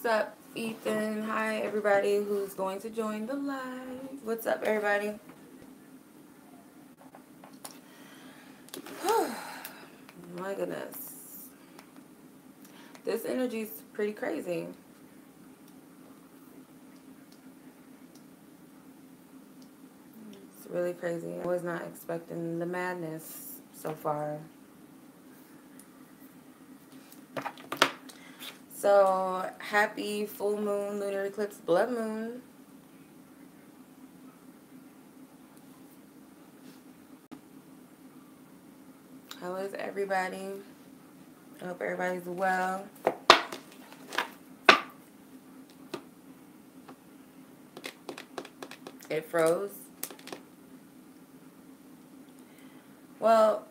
What's up, Ethan? Hi, everybody who's going to join the live. What's up, everybody? My goodness. This energy's pretty crazy. It's really crazy. I was not expecting the madness so far. So, happy full moon, lunar eclipse, blood moon. How is everybody? I hope everybody's well. It froze. Well,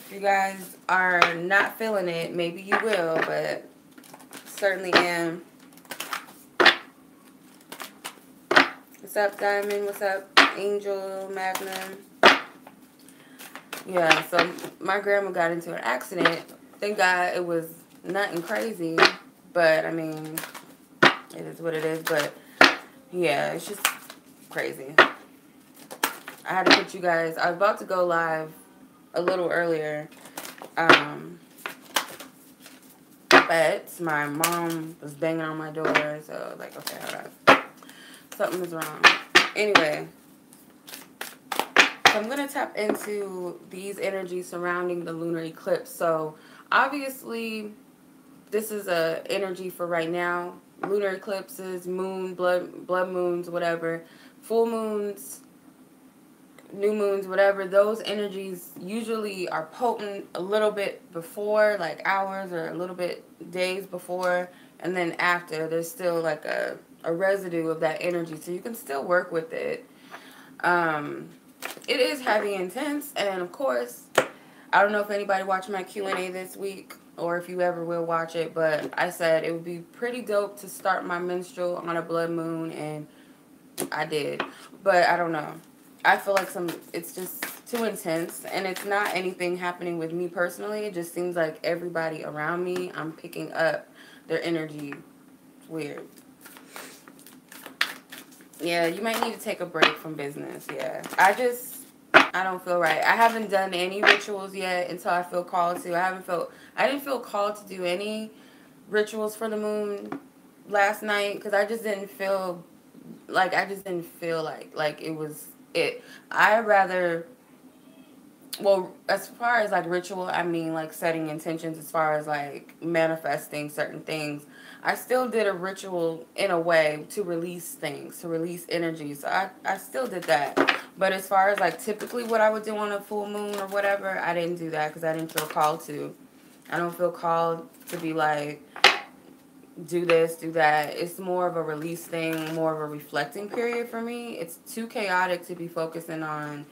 if you guys are not feeling it, maybe you will, but certainly am. What's up, Diamond? What's up, Angel, Magnum? Yeah, so my grandma got into an accident. Thank God it was nothing crazy, but I mean, it is what it is. But yeah, it's just crazy. I had to put you guys, I was about to go live a little earlier, but my mom was banging on my door, so I was like, okay, hold on. Something is wrong. Anyway, so I'm going to tap into these energies surrounding the lunar eclipse. So obviously, this is a energy for right now. Lunar eclipses, moon, blood moons, whatever, full moons, new moons, whatever, those energies usually are potent a little bit before, like hours or a little bit days before, and then after there's still like a residue of that energy, so you can still work with it. It is heavy, intense, and of course, I don't know if anybody watched my Q&A this week or if you ever will watch it, but I said it would be pretty dope to start my menstrual on a blood moon, and I did, but I don't know. I feel like it's just too intense, and it's not anything happening with me personally. It just seems like everybody around me, I'm picking up their energy. It's weird. Yeah, you might need to take a break from business. Yeah, I don't feel right. I haven't done any rituals yet until I feel called to. I didn't feel called to do any rituals for the moon last night because I just didn't feel like it was it. I rather, well, as far as like ritual, I mean like setting intentions as far as like manifesting certain things. I still did a ritual in a way to release things, to release energy. So I still did that. But as far as like typically what I would do on a full moon or whatever, I didn't do that because I didn't feel called to. I don't feel called to be like, do this, do that. It's more of a release thing, more of a reflecting period for me. It's too chaotic to be focusing on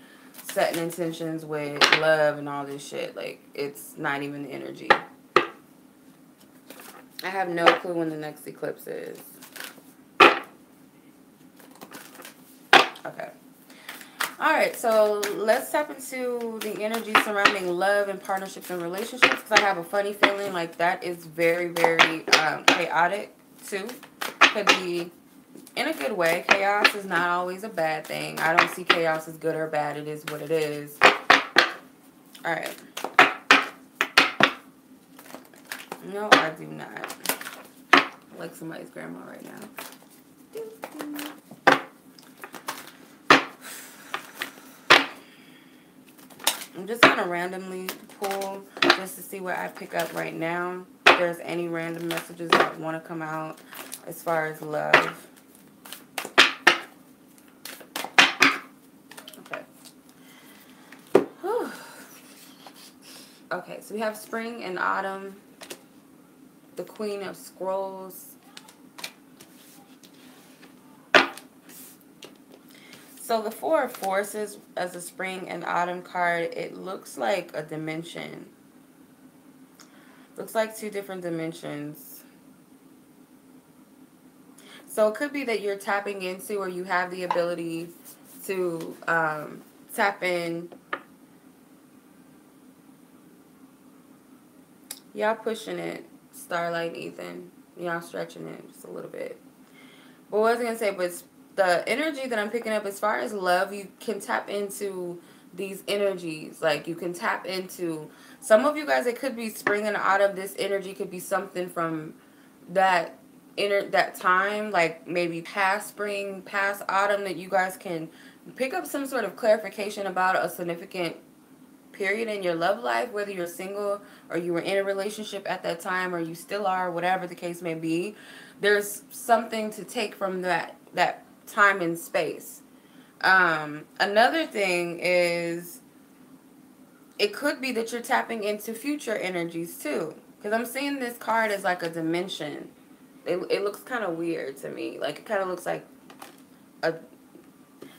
setting intentions with love and all this shit. Like, it's not even the energy. I have no clue when the next eclipse is. Okay. Alright, so let's tap into the energy surrounding love and partnerships and relationships, because I have a funny feeling like that is very, very chaotic too. Could be in a good way. Chaos is not always a bad thing. I don't see chaos as good or bad. It is what it is. Alright. No, I do not. I like somebody's grandma right now. I'm just going to randomly pull just to see what I pick up right now. If there's any random messages that want to come out as far as love. Okay. Whew. Okay, so we have spring and autumn. The Queen of Scrolls. So the Four of Forces as a spring and autumn card, it looks like a dimension. Looks like two different dimensions. So it could be that you're tapping into, or you have the ability to tap in. Y'all pushing it, Starlight, Ethan. Y'all stretching it just a little bit. But what was I going to say? But the energy that I'm picking up as far as love, you can tap into these energies. Like, you can tap into... Some of you guys, it could be spring and autumn. This energy could be something from that that time, like maybe past spring, past autumn, that you guys can pick up some sort of clarification about a significant period in your love life, whether you're single or you were in a relationship at that time or you still are, whatever the case may be. There's something to take from that time and space. Another thing is, it could be that you're tapping into future energies too, because I'm seeing this card as like a dimension. It looks kind of weird to me. Like, it kind of looks like a...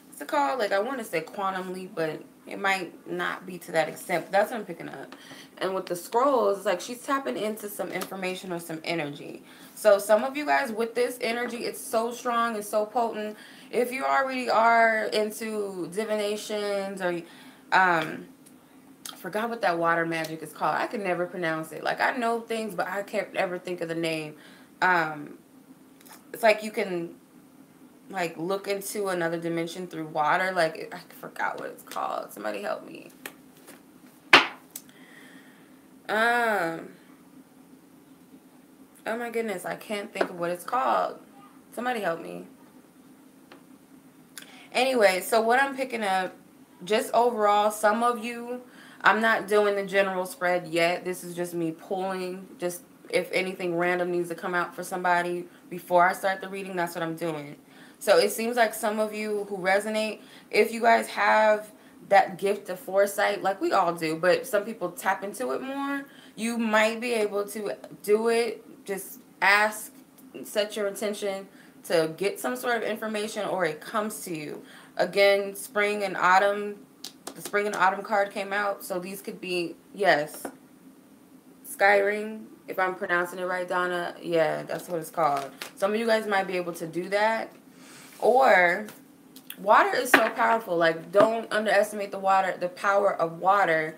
What's it called? Like, I want to say quantum leap, but it might not be to that extent. But that's what I'm picking up. And with the scrolls, it's like she's tapping into some information or some energy. So some of you guys with this energy, it's so strong and so potent. If you already are into divinations or... I forgot what that water magic is called. I can never pronounce it. Like, I know things, but I can't ever think of the name. It's like you can, like, look into another dimension through water. Like, I forgot what it's called. Somebody help me. Oh my goodness, I can't think of what it's called. Somebody help me. Anyway, so what I'm picking up, just overall, some of you, I'm not doing the general spread yet. This is just me pulling, just if anything random needs to come out for somebody before I start the reading, that's what I'm doing. So it seems like some of you who resonate, if you guys have that gift of foresight, like we all do, but some people tap into it more, you might be able to do it. Just ask, set your intention to get some sort of information, or it comes to you. Again, spring and autumn, the spring and autumn card came out, so these could be, yes, Skyring, if I'm pronouncing it right, Donna. Yeah, that's what it's called. Some of you guys might be able to do that. Or, water is so powerful. Like, don't underestimate the power of water.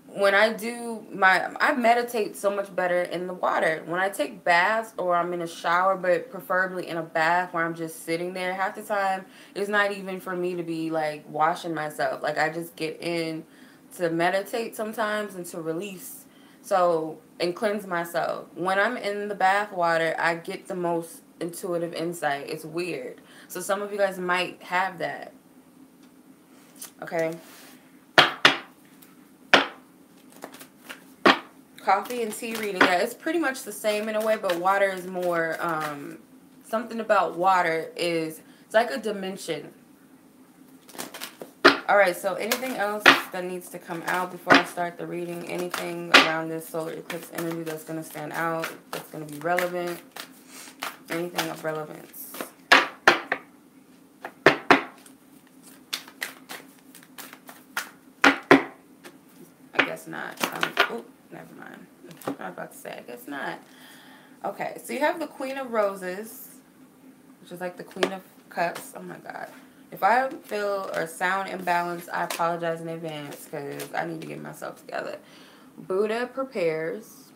When I do I meditate so much better in the water. When I take baths or I'm in a shower, but preferably in a bath where I'm just sitting there, half the time it's not even for me to be like washing myself. Like, I just get in to meditate sometimes and to release. So, and cleanse myself. When I'm in the bath water, I get the most intuitive insight. It's weird. So some of you guys might have that. Okay. Coffee and tea reading. Yeah, it's pretty much the same in a way, but water is more, something about water is, it's like a dimension. Alright, so anything else that needs to come out before I start the reading? Anything around this solar eclipse energy that's going to stand out, that's going to be relevant? Anything of relevance? I guess not. Oh, never mind. I was about to say, I guess not. Okay, so you have the Queen of Roses, which is like the Queen of Cups. Oh my God. If I feel or sound imbalanced, I apologize in advance because I need to get myself together. Buddha prepares.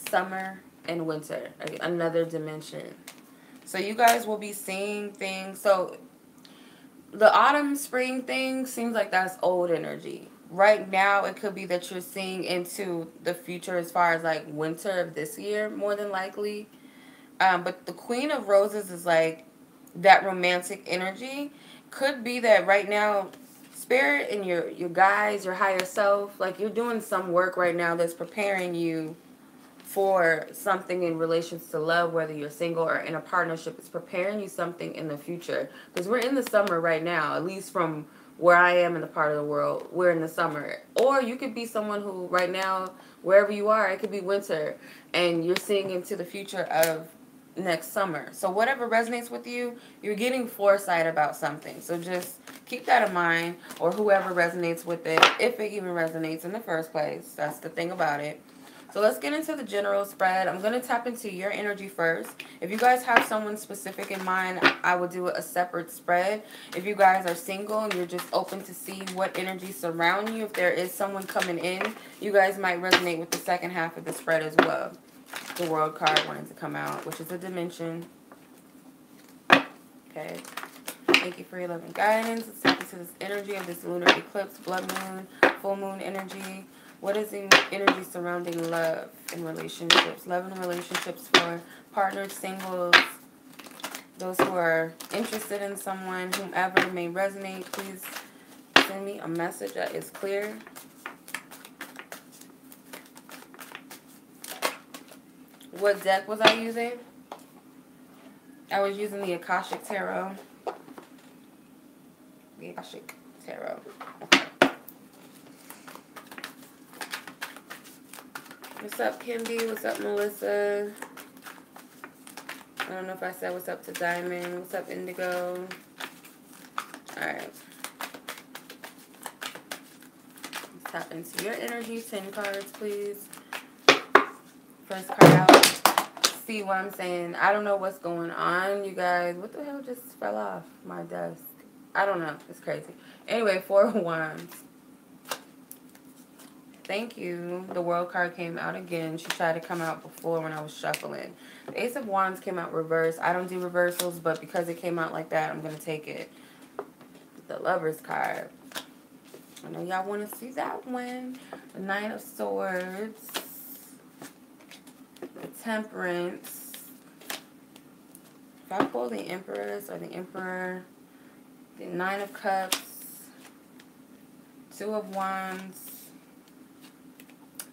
Summer and winter. Another dimension. So you guys will be seeing things. So the autumn, spring thing seems like that's old energy. Right now, it could be that you're seeing into the future as far as like winter of this year, more than likely. But the Queen of Roses is like that romantic energy. Could be that right now, spirit and your guides, your higher self, like you're doing some work right now that's preparing you for something in relations to love, whether you're single or in a partnership. It's preparing you something in the future. Because we're in the summer right now, at least from where I am in the part of the world, we're in the summer. Or you could be someone who right now, wherever you are, it could be winter, and you're seeing into the future of next summer. So whatever resonates with you, you're getting foresight about something. So just keep that in mind, or whoever resonates with it, if it even resonates in the first place. That's the thing about it. So let's get into the general spread. I'm going to tap into your energy first. If you guys have someone specific in mind, I will do a separate spread. If you guys are single and you're just open to see what energy surround you, if there is someone coming in, you guys might resonate with the second half of the spread as well. the World card wanted to come out, which is a dimension. Okay. Thank you for your love and guidance. Let's tap into this energy of this lunar eclipse, blood moon, full moon energy. What is the energy surrounding love and relationships? Love and relationships for partners, singles, those who are interested in someone, whomever may resonate. Please send me a message that is clear. What deck was I using? I was using the Akashic Tarot. The Akashic Tarot. Okay. What's up, Kimby? What's up, Melissa? I don't know if I said what's up to Diamond. What's up, Indigo? Alright. Let's tap into your energy. 10 cards, please. First card out. See what I'm saying? I don't know what's going on, you guys. What the hell just fell off my desk? I don't know. It's crazy. Anyway, 4 of Wands. Thank you. The World card came out again. She tried to come out before when I was shuffling. The Ace of Wands came out reversed. I don't do reversals, but because it came out like that, I'm going to take it. The Lover's card. I know y'all want to see that one. The Nine of Swords. The Temperance. If I pull the Empress or the Emperor. The Nine of Cups. 2 of Wands.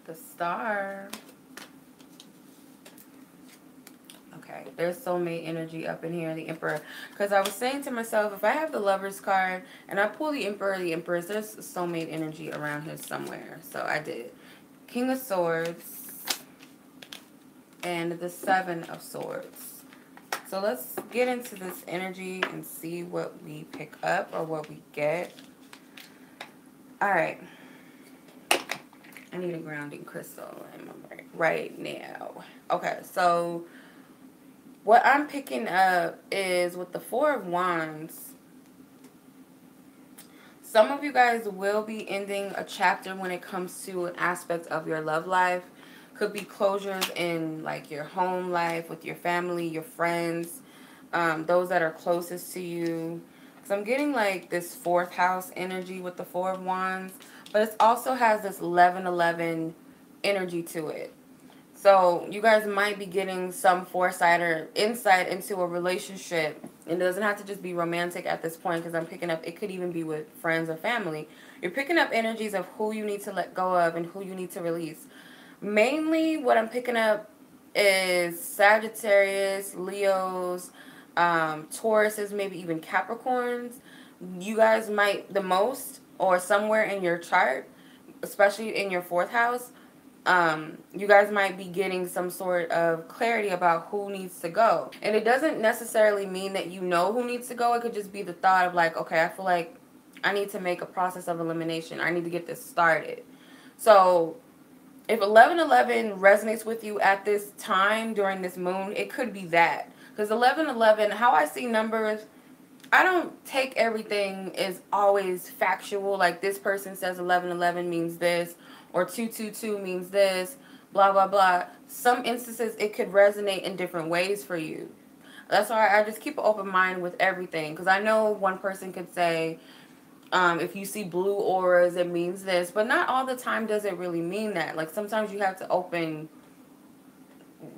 The Star. Okay, there's soulmate energy up in here, the Emperor. Because I was saying to myself, if I have the Lover's card and I pull the Emperor, the Empress, there's soulmate energy around here somewhere. So I did. King of Swords. And the 7 of Swords. So let's get into this energy and see what we pick up or what we get. Alright. I need a grounding crystal right now. Okay, so what I'm picking up is with the 4 of Wands. Some of you guys will be ending a chapter when it comes to an aspect of your love life. Could be closures in like your home life, with your family, your friends, those that are closest to you. Because I'm getting like this 4th house energy with the 4 of Wands. But it also has this 11-11 energy to it. So you guys might be getting some foresight or insight into a relationship. It doesn't have to just be romantic at this point, because I'm picking up, it could even be with friends or family. You're picking up energies of who you need to let go of and who you need to release. Mainly what I'm picking up is Sagittarius, Leos, Tauruses, maybe even Capricorns. You guys might, the most, or somewhere in your chart, especially in your 4th house, you guys might be getting some sort of clarity about who needs to go. And it doesn't necessarily mean that you know who needs to go. It could just be the thought of like, okay, I feel like I need to make a process of elimination. I need to get this started. So if 11-11 resonates with you at this time during this moon, it could be that. Because 11-11, how I see numbers, I don't take everything as always factual. Like this person says 11-11 means this, or 222 means this, blah, blah, blah. Some instances it could resonate in different ways for you. That's why I just keep an open mind with everything. Because I know one person could say, if you see blue auras, it means this. But not all the time does it really mean that. Like sometimes you have to open,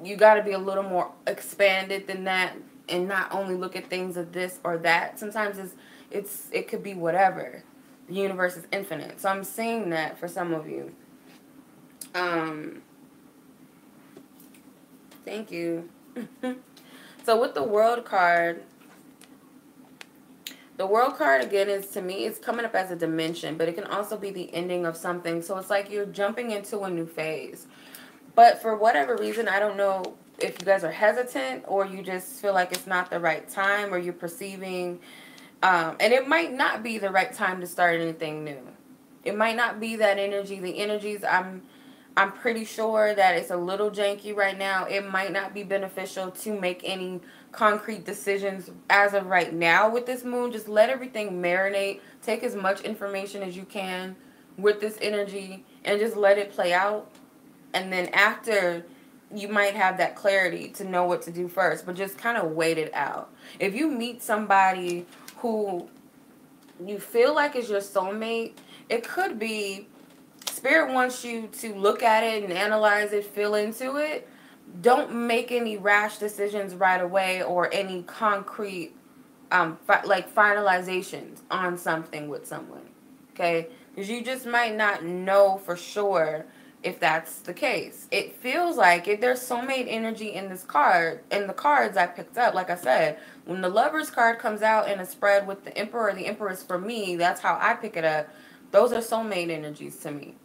you got to be a little more expanded than that. And not only look at things of this or that. Sometimes it could be whatever. The universe is infinite. So I'm seeing that for some of you. Thank you. So with the World card, the World card again is, to me, it's coming up as a dimension, but it can also be the ending of something. So it's like you're jumping into a new phase. But for whatever reason, I don't know if you guys are hesitant or you just feel like it's not the right time, or you're perceiving, and it might not be the right time to start anything new. It might not be that energy. The energies, I'm pretty sure that it's a little janky right now. It might not be beneficial to make any concrete decisions as of right now with this moon. Just let everything marinate. Take as much information as you can with this energy and just let it play out. And then after you might have that clarity to know what to do first, but just kind of wait it out. If you meet somebody who you feel like is your soulmate, it could be Spirit wants you to look at it and analyze it, feel into it. Don't make any rash decisions right away or any concrete like finalizations on something with someone. Okay? Because you just might not know for sure if that's the case. It feels like if there's soulmate energy in this card, in the cards I picked up, like I said, when the Lovers card comes out in a spread with the Emperor, the Empress for me, that's how I pick it up. Those are soulmate energies to me.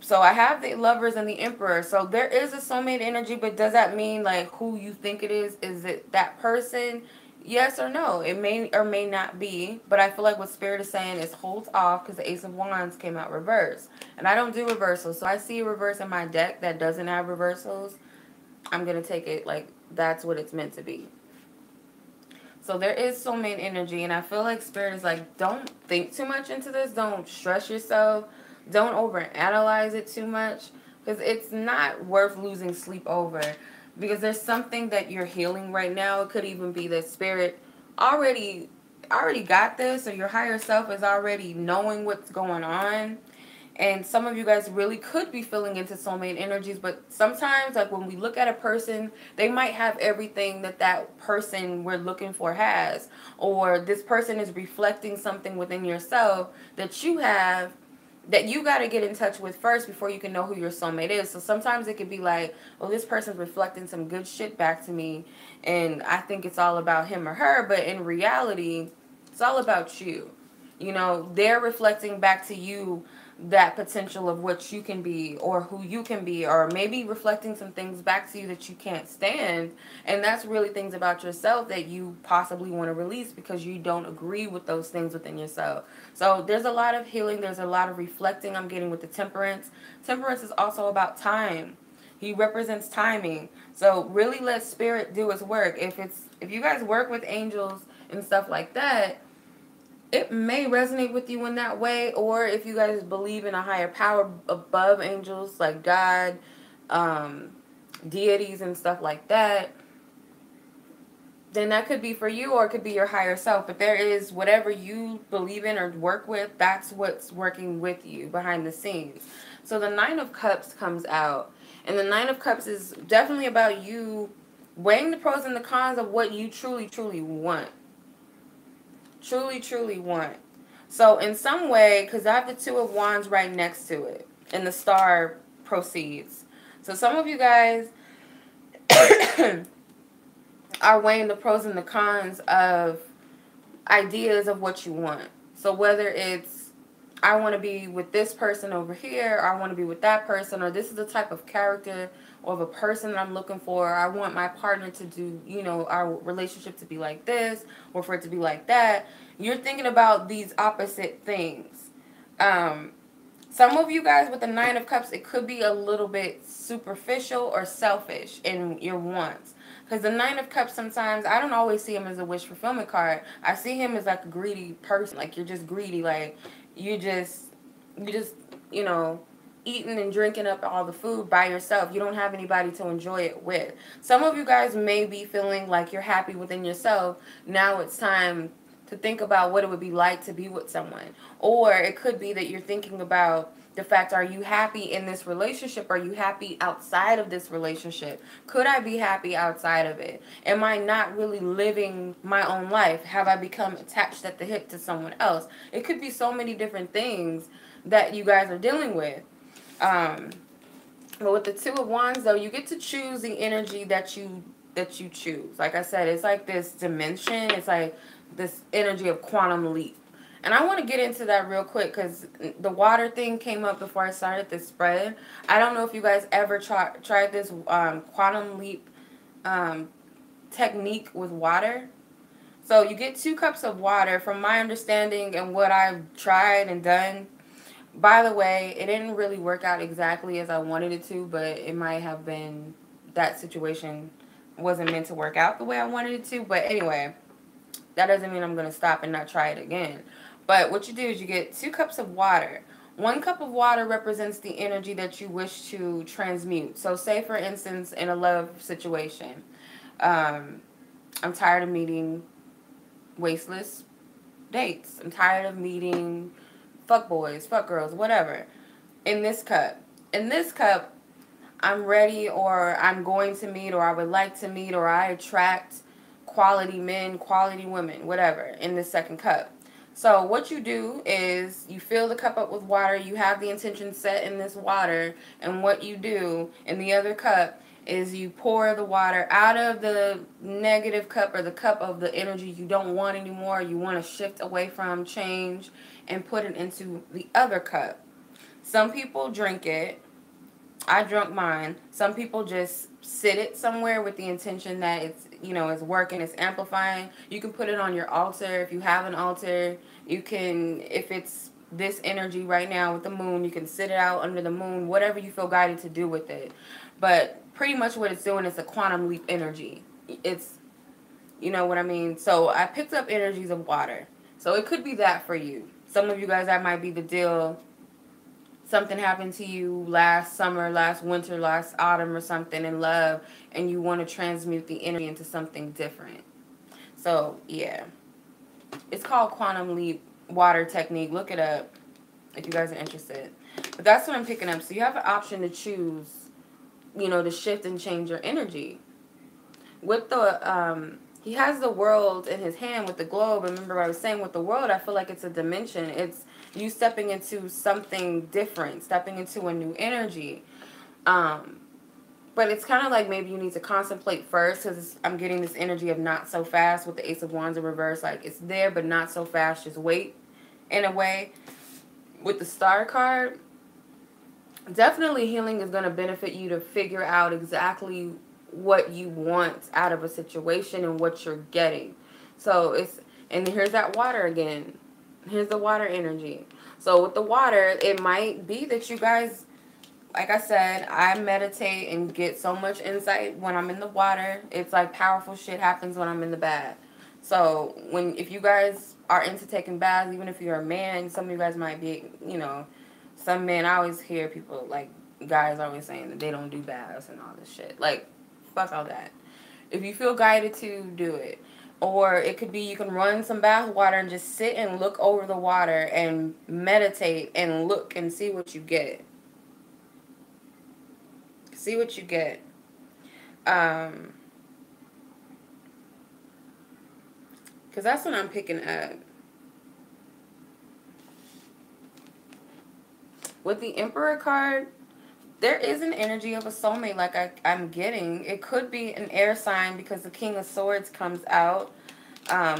So I have the Lovers and the Emperor. So there is a soulmate energy, but does that mean like who you think it is? Is it that person? Yes or no. It may or may not be. But I feel like what Spirit is saying is hold off because the Ace of Wands came out reverse. And I don't do reversals. So I see a reverse in my deck that doesn't have reversals. I'm going to take it like that's what it's meant to be. So there is soulmate energy. And I feel like Spirit is like, don't think too much into this. Don't stress yourself. Don't overanalyze it too much because it's not worth losing sleep over because there's something that you're healing right now. It could even be that Spirit already got this, or your higher self is already knowing what's going on. And some of you guys really could be feeling into soulmate energies, but sometimes like when we look at a person, they might have everything that that person we're looking for has, or this person is reflecting something within yourself that you have that you got to get in touch with first before you can know who your soulmate is. So sometimes it could be like, oh, this person's reflecting some good shit back to me, and I think it's all about him or her, but in reality, it's all about you. You know, they're reflecting back to you that potential of what you can be or who you can be, or maybe reflecting some things back to you that you can't stand, and that's really things about yourself that you possibly want to release because you don't agree with those things within yourself. So there's a lot of healing, there's a lot of reflecting I'm getting with the Temperance. Temperance is also about time. He represents timing. So really let Spirit do its work. If you guys work with angels and stuff like that, it may resonate with you in that way, or if you guys believe in a higher power above angels like God, deities and stuff like that, then that could be for you, or it could be your higher self. But there is whatever you believe in or work with, that's what's working with you behind the scenes. So the Nine of Cups comes out, and the Nine of Cups is definitely about you weighing the pros and the cons of what you truly, truly want. Truly, truly want. So in some way, because I have the Two of Wands right next to it, and the Star proceeds. So some of you guys are weighing the pros and the cons of ideas of what you want. So whether it's, I want to be with this person over here, or I want to be with that person, or this is the type of character or of a person that I'm looking for. I want my partner to do, you know, our relationship to be like this, or for it to be like that. You're thinking about these opposite things. Some of you guys with the Nine of Cups, it could be a little bit superficial or selfish in your wants. Because the Nine of Cups, sometimes, I don't always see him as a wish fulfillment card. I see him as like a greedy person. Like, you're just greedy. Like, you just, you know, eating and drinking up all the food by yourself. You don't have anybody to enjoy it with. Some of you guys may be feeling like you're happy within yourself. Now it's time to think about what it would be like to be with someone. Or it could be that you're thinking about the fact, are you happy in this relationship? Are you happy outside of this relationship? Could I be happy outside of it? Am I not really living my own life? Have I become attached at the hip to someone else? It could be so many different things that you guys are dealing with. But with the Two of Wands, though, you get to choose the energy that you choose. Like I said, it's like this dimension. It's like this energy of quantum leap. And I want to get into that real quick because the water thing came up before I started this spread. I don't know if you guys ever tried this quantum leap technique with water. So you get 2 cups of water. From my understanding and what I've tried and done, by the way, it didn't really work out exactly as I wanted it to, but it might have been that situation wasn't meant to work out the way I wanted it to. But anyway, that doesn't mean I'm going to stop and not try it again. But what you do is you get 2 cups of water. 1 cup of water represents the energy that you wish to transmute. So say, for instance, in a love situation, I'm tired of meeting wasteless dates. I'm tired of meeting fuck boys, fuck girls, whatever. In this cup, I'm ready, or I'm going to meet, or I would like to meet, or I attract quality men, quality women, whatever, in this second cup. So what you do is you fill the cup up with water. You have the intention set in this water. And what you do in the other cup is you pour the water out of the negative cup, or the cup of the energy you don't want anymore. You want to shift away from, change, and put it into the other cup. Some people drink it. I drunk mine. Some people just sit it somewhere with the intention that it's, it's working, it's amplifying. You can put it on your altar. If you have an altar, you can, if it's this energy right now with the moon, you can sit it out under the moon, whatever you feel guided to do with it. But pretty much what it's doing is a quantum leap energy. It's, you know what I mean? So I picked up energies of water. So it could be that for you. Some of you guys, that might be the deal. Something happened to you last summer, last winter, last autumn or something in love, and you want to transmute the energy into something different. So, yeah. It's called Quantum Leap Water Technique. Look it up if you guys are interested. But that's what I'm picking up. So you have an option to choose, to shift and change your energy. With the, he has the world in his hand with the globe. Remember I was saying with the world, I feel like it's a dimension. It's you stepping into something different, stepping into a new energy. But it's kind of like maybe you need to contemplate first, because I'm getting this energy of not so fast with the Ace of Wands in reverse. Like, it's there, but not so fast. Just wait, in a way. With the Star card, definitely healing is going to benefit you to figure out exactly what you want out of a situation and what you're getting. So it's, and here's that water again. Here's the water energy. So with the water, it might be that you guys, like I said, I meditate and get so much insight when I'm in the water. It's like powerful shit happens when I'm in the bath. So if you guys are into taking baths, even if you're a man, some of you guys might be, some men, I always hear people, like, guys always saying that they don't do baths and all this shit. Like, fuck all that. If you feel guided to, do it. Or it could be you can run some bath water and just sit and look over the water and meditate and look and see what you get. See what you get. Because that's what I'm picking up. With the Emperor card, there is an energy of a soulmate like I'm getting. It could be an air sign because the King of Swords comes out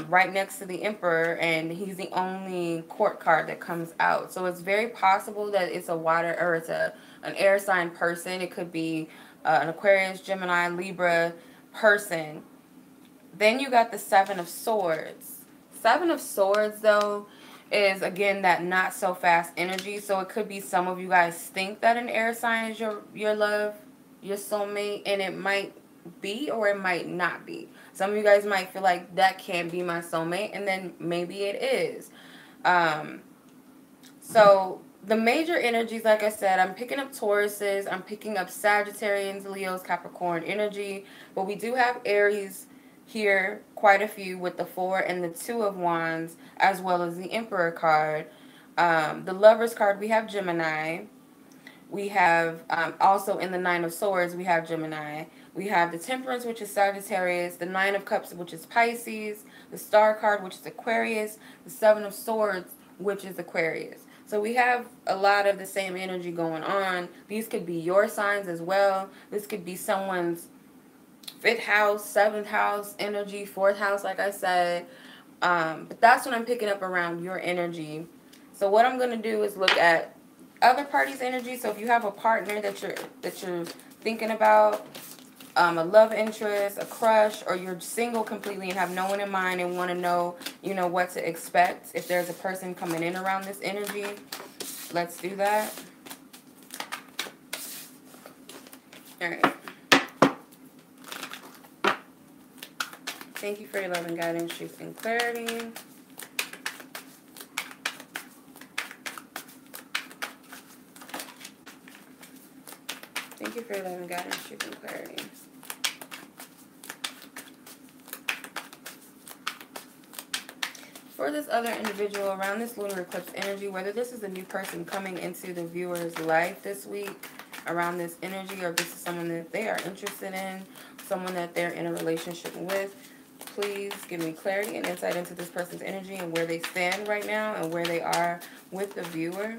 right next to the Emperor, and he's the only court card that comes out. So it's very possible that it's a water, or it's an air sign person. It could be an Aquarius, Gemini, Libra person. Then you got the Seven of Swords. Seven of Swords, though, is, again, that not so fast energy. So it could be some of you guys think that an air sign is your love, your soulmate, and it might be or it might not be. Some of you guys might feel like that can't be my soulmate, and then maybe it is. So the major energies, like I said, I'm picking up Tauruses, I'm picking up Sagittarians, Leos, Capricorn energy, but we do have Aries here, quite a few, with the 4 and the 2 of Wands, as well as the Emperor card. The Lovers card, we have Gemini. We have, also in the 9 of Swords, we have Gemini. We have the Temperance, which is Sagittarius. The 9 of Cups, which is Pisces. The Star card, which is Aquarius. The 7 of Swords, which is Aquarius. So we have a lot of the same energy going on. These could be your signs as well. This could be someone's 5th house, 7th house energy, 4th house, like I said. But that's what I'm picking up around your energy. So what I'm going to do is look at other parties' energy. So if you have a partner that you're thinking about, a love interest, a crush, or you're single completely and have no one in mind and want to know, what to expect if there's a person coming in around this energy, let's do that. All right. Thank you for your love and guidance, truth, and clarity. Thank you for your love and guidance, truth, and clarity. For this other individual around this lunar eclipse energy, whether this is a new person coming into the viewer's life this week around this energy, or this is someone that they are interested in, someone that they're in a relationship with, please give me clarity and insight into this person's energy and where they stand right now and where they are with the viewer.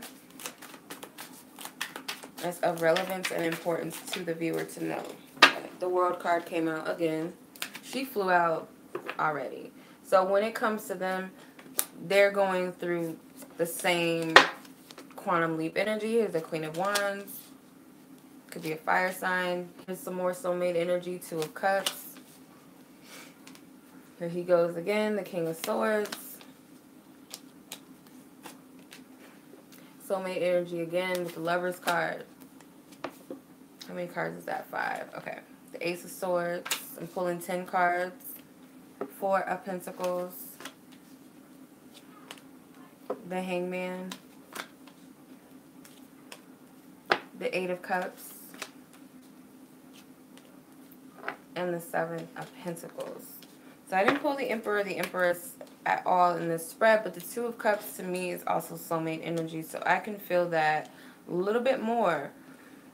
That's of relevance and importance to the viewer to know. Okay. The World card came out again. She flew out already. So when it comes to them, they're going through the same quantum leap energy. Here's the Queen of Wands. Could be a fire sign. Here's some more soulmate energy. Two of Cups. Here he goes again. The King of Swords. Soulmate energy again with the Lover's card. How many cards is that? 5. Okay. The Ace of Swords. I'm pulling 10 cards. 4 of Pentacles. The Hangman. The 8 of Cups. And the 7 of Pentacles. So I didn't pull the Emperor or the Empress at all in this spread, but the 2 of Cups to me is also soulmate energy, so I can feel that a little bit more.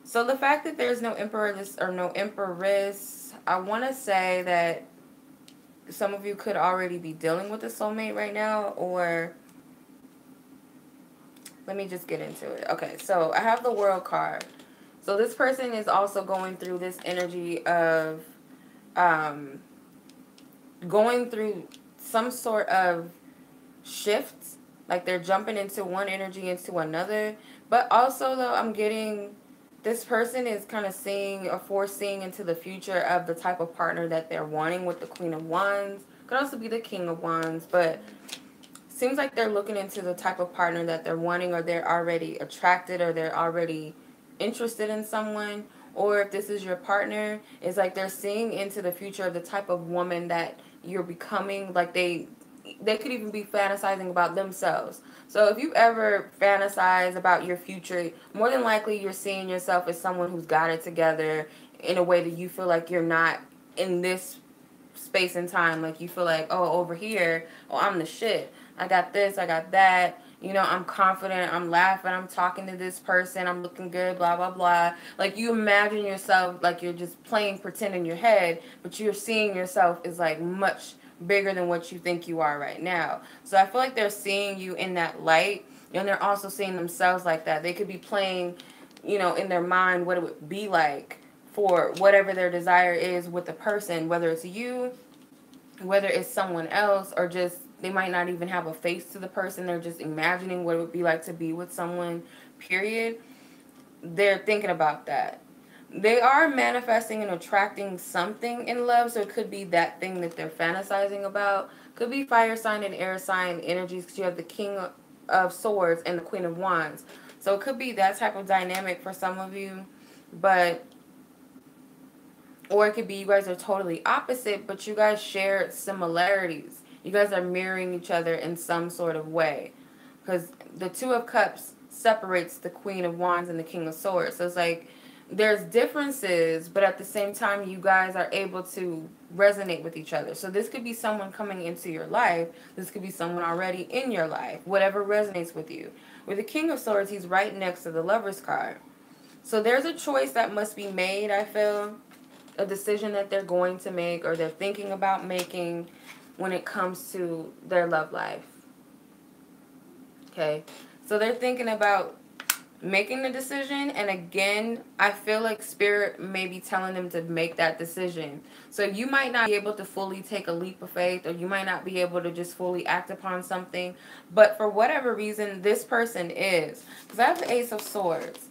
So the fact that there's no Emperor or no Empress, I want to say that some of you could already be dealing with a soulmate right now, or let me just get into it. Okay, so I have the World card. So this person is also going through this energy of going through some sort of shift, like they're jumping into one energy into another. But also, though, I'm getting this person is kind of seeing or foreseeing into the future of the type of partner that they're wanting with the Queen of Wands. Could also be the King of Wands, but seems like they're looking into the type of partner that they're wanting, or they're already attracted, or they're already interested in someone. Or if this is your partner, it's like they're seeing into the future of the type of woman that you're becoming. Like they could even be fantasizing about themselves. So if you ever fantasize about your future, more than likely you're seeing yourself as someone who's got it together in a way that you feel like you're not in this space and time. Like you feel like, oh, over here, oh, I'm the shit. I got this, I got that. You know, I'm confident, I'm laughing, I'm talking to this person, I'm looking good, blah, blah, blah. Like, you imagine yourself like you're just playing pretend in your head, but you're seeing yourself as, like, much bigger than what you think you are right now. So I feel like they're seeing you in that light, and they're also seeing themselves like that. They could be playing, you know, in their mind what it would be like for whatever their desire is with the person, whether it's you, whether it's someone else, or just they might not even have a face to the person. They're just imagining what it would be like to be with someone, period. They're thinking about that. They are manifesting and attracting something in love, so it could be that thing that they're fantasizing about. Could be fire sign and air sign energies, because you have the King of Swords and the Queen of Wands. So it could be that type of dynamic for some of you, but... or it could be you guys are totally opposite, but you guys share similarities. You guys are mirroring each other in some sort of way. Because the 2 of Cups separates the Queen of Wands and the King of Swords. So it's like there's differences, but at the same time, you guys are able to resonate with each other. So this could be someone coming into your life. This could be someone already in your life. Whatever resonates with you. With the King of Swords, he's right next to the Lover's card. So there's a choice that must be made, I feel. A decision that they're going to make, or they're thinking about making when it comes to their love life. Okay, so they're thinking about making the decision, and again, I feel like Spirit may be telling them to make that decision. So you might not be able to fully take a leap of faith, or you might not be able to just fully act upon something, but for whatever reason, this person is. Because I have the Ace of Swords.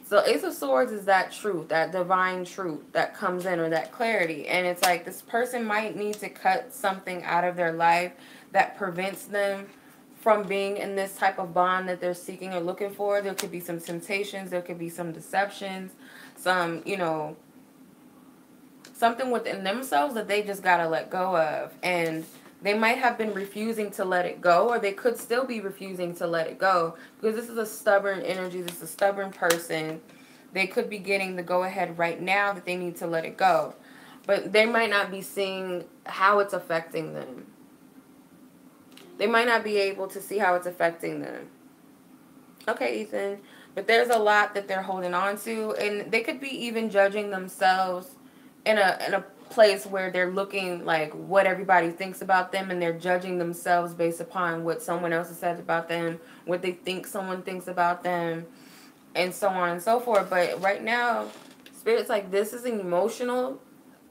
So Ace of Swords is that truth, that divine truth that comes in, or that clarity. And it's like this person might need to cut something out of their life that prevents them from being in this type of bond that they're seeking or looking for. There could be some temptations. There could be some deceptions. Some, you know, something within themselves that they just got to let go of. And they might have been refusing to let it go, or they could still be refusing to let it go, because this is a stubborn energy. This is a stubborn person. they could be getting the go-ahead right now that they need to let it go. But they might not be seeing how it's affecting them. They might not be able to see how it's affecting them. Okay, Ethan. But there's a lot that they're holding on to, and they could be even judging themselves in a place where they're looking like what everybody thinks about them, and they're judging themselves based upon what someone else has said about them, what they think someone thinks about them, and so on and so forth. But right now, Spirit's like, this is an emotional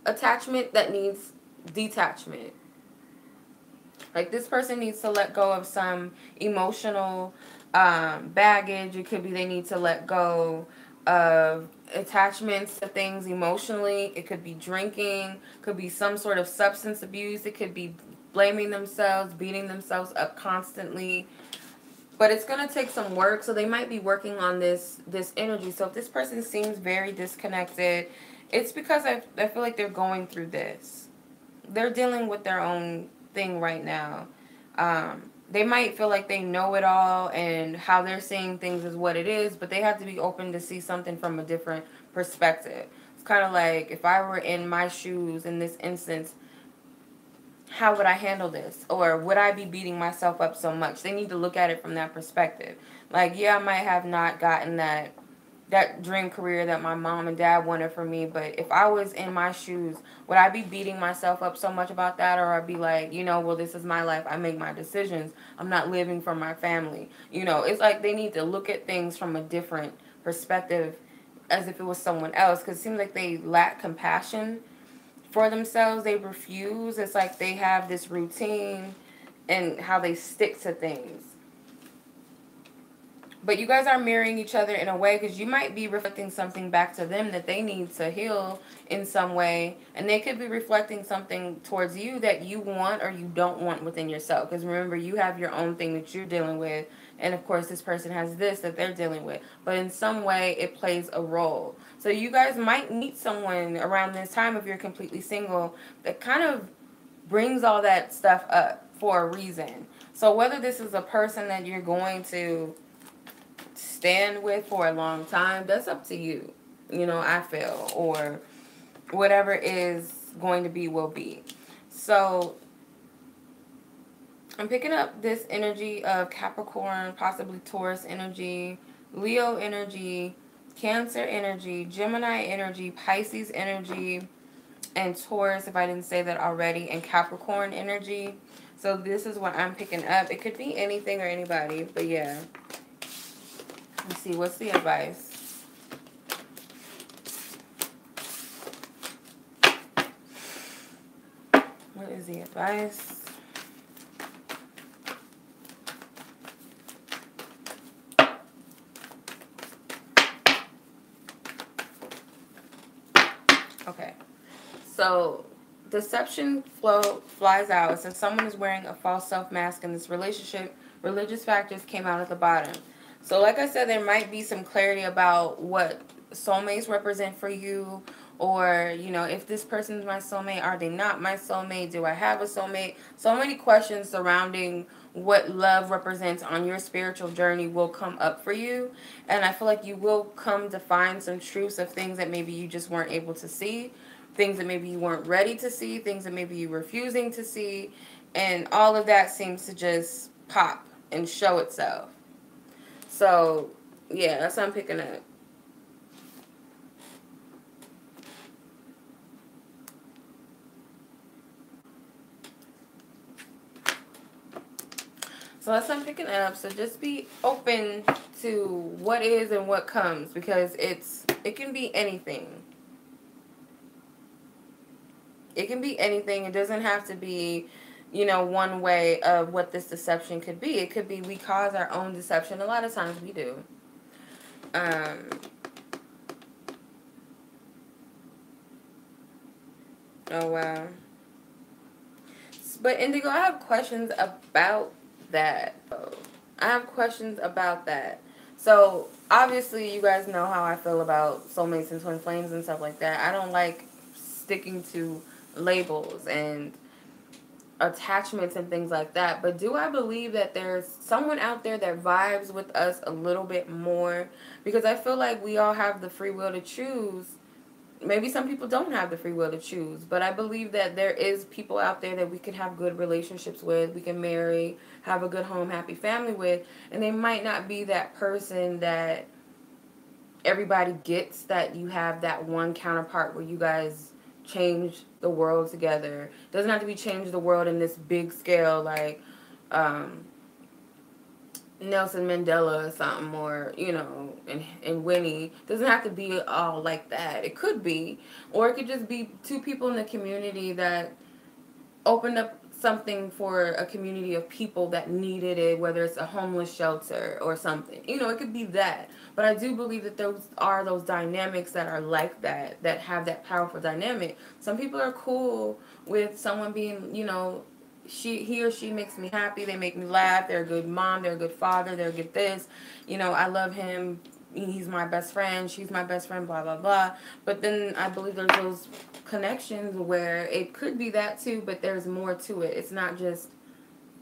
attachment that needs detachment. Like, this person needs to let go of some emotional baggage. It could be they need to let go of attachments to things emotionally. It could be drinking. Could be some sort of substance abuse. It could be blaming themselves, beating themselves up constantly. But it's going to take some work. So they might be working on this energy. So if this person seems very disconnected, it's because I feel like they're going through this. They're dealing with their own thing right now. They might feel like they know it all and how they're seeing things is what it is, but they have to be open to see something from a different perspective. It's kind of like, if I were in my shoes in this instance, how would I handle this? Or would I be beating myself up so much? They need to look at it from that perspective. Like, yeah, I might have not gotten that dream career that my mom and dad wanted for me, but if I was in my shoes, would I be beating myself up so much about that? Or I'd be like, you know, well, this is my life. I make my decisions. I'm not living for my family. You know, it's like they need to look at things from a different perspective as if it was someone else, because it seems like they lack compassion for themselves. They refuse. It's like they have this routine and how they stick to things. But you guys are mirroring each other in a way, because you might be reflecting something back to them that they need to heal in some way. And they could be reflecting something towards you that you want or you don't want within yourself. Because remember, you have your own thing that you're dealing with. And of course, this person has this that they're dealing with. But in some way, it plays a role. So you guys might meet someone around this time, if you're completely single, that kind of brings all that stuff up for a reason. So whether this is a person that you're going to stand with for a long time, that's up to you. You know, I feel. Or whatever is going to be will be. So I'm picking up this energy of Capricorn, possibly Taurus energy, Leo energy, Cancer energy, Gemini energy, Pisces energy, and Taurus, if I didn't say that already, and Capricorn energy. So this is what I'm picking up. It could be anything or anybody, but yeah. Let's see, what's the advice? What is the advice? Okay. So, deception flies out. It says someone is wearing a false self-mask in this relationship. Religious factors came out at the bottom. So, like I said, there might be some clarity about what soulmates represent for you. Or, you know, if this person is my soulmate, are they not my soulmate? Do I have a soulmate? So many questions surrounding what love represents on your spiritual journey will come up for you. And I feel like you will come to find some truths of things that maybe you just weren't able to see. Things that maybe you weren't ready to see. Things that maybe you were refusing to see. And all of that seems to just pop and show itself. So, yeah, that's what I'm picking up. So that's what I'm picking up. So just be open to what is and what comes, because it can be anything. It can be anything. It doesn't have to be, you know, one way of what this deception could be. It could be we cause our own deception. A lot of times we do. Oh, wow. But Indigo, I have questions about that. I have questions about that. So, obviously, you guys know how I feel about soulmates and twin flames and stuff like that. I don't like sticking to labels, and attachments and things like that. But do I believe that there's someone out there that vibes with us a little bit more? Because I feel like we all have the free will to choose. Maybe some people don't have the free will to choose, but I believe that there is people out there that we can have good relationships with, we can marry, have a good home, happy family with, and they might not be that person that everybody gets, that you have that one counterpart where you guys change the world together. It doesn't have to be change the world in this big scale like Nelson Mandela or something, or, you know, and Winnie. It doesn't have to be all like that. It could be. Or it could just be two people in the community that opened up something for a community of people that needed it, whether it's a homeless shelter or something. You know, it could be that. But I do believe that those dynamics that are like that, that have that powerful dynamic. Some people are cool with someone being, you know, he or she makes me happy, they make me laugh, they're a good mom, they're a good father, they're a good this, you know, I love him, he's my best friend, she's my best friend, blah blah blah. But then I believe there's those connections where it could be that too, but there's more to it. It's not just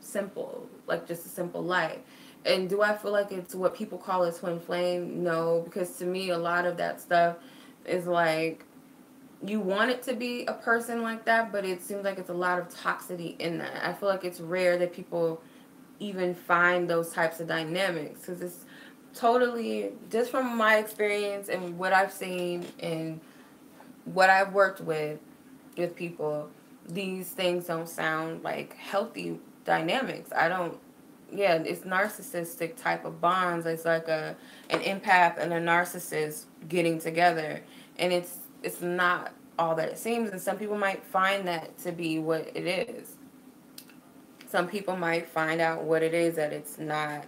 simple, like just a simple life. And do I feel like it's what people call a twin flame? No, because to me a lot of that stuff is like, you want it to be a person like that, but it seems like it's a lot of toxicity in that. I feel like it's rare that people even find those types of dynamics, because it's totally, just from my experience and what I've seen and what I've worked with people, these things don't sound like healthy dynamics. I don't, yeah, it's narcissistic type of bonds. It's like an empath and a narcissist getting together, and it's not all that it seems. And some people might find that to be what it is. Some people might find out what it is, that it's not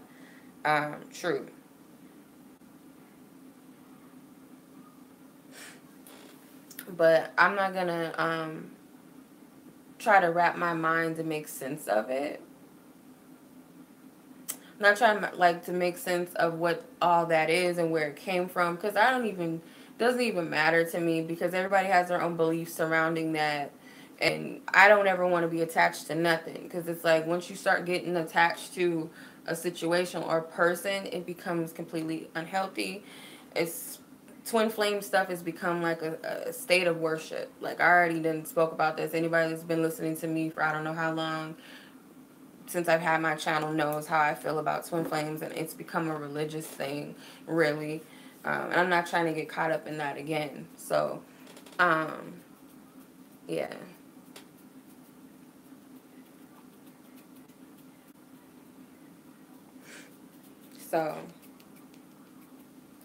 true. But I'm not gonna try to wrap my mind to make sense of it. I'm not trying to make sense of what all that is and where it came from, because I don't even, doesn't even matter to me, because everybody has their own beliefs surrounding that. And I don't ever want to be attached to nothing, because it's like once you start getting attached to a situation or a person, it becomes completely unhealthy. It's twin flame stuff has become like a state of worship. Like, I already didn't spoke about this. Anybody that's been listening to me for I don't know how long, since I've had my channel, knows how I feel about twin flames, and it's become a religious thing, really. And I'm not trying to get caught up in that again. So, yeah. So,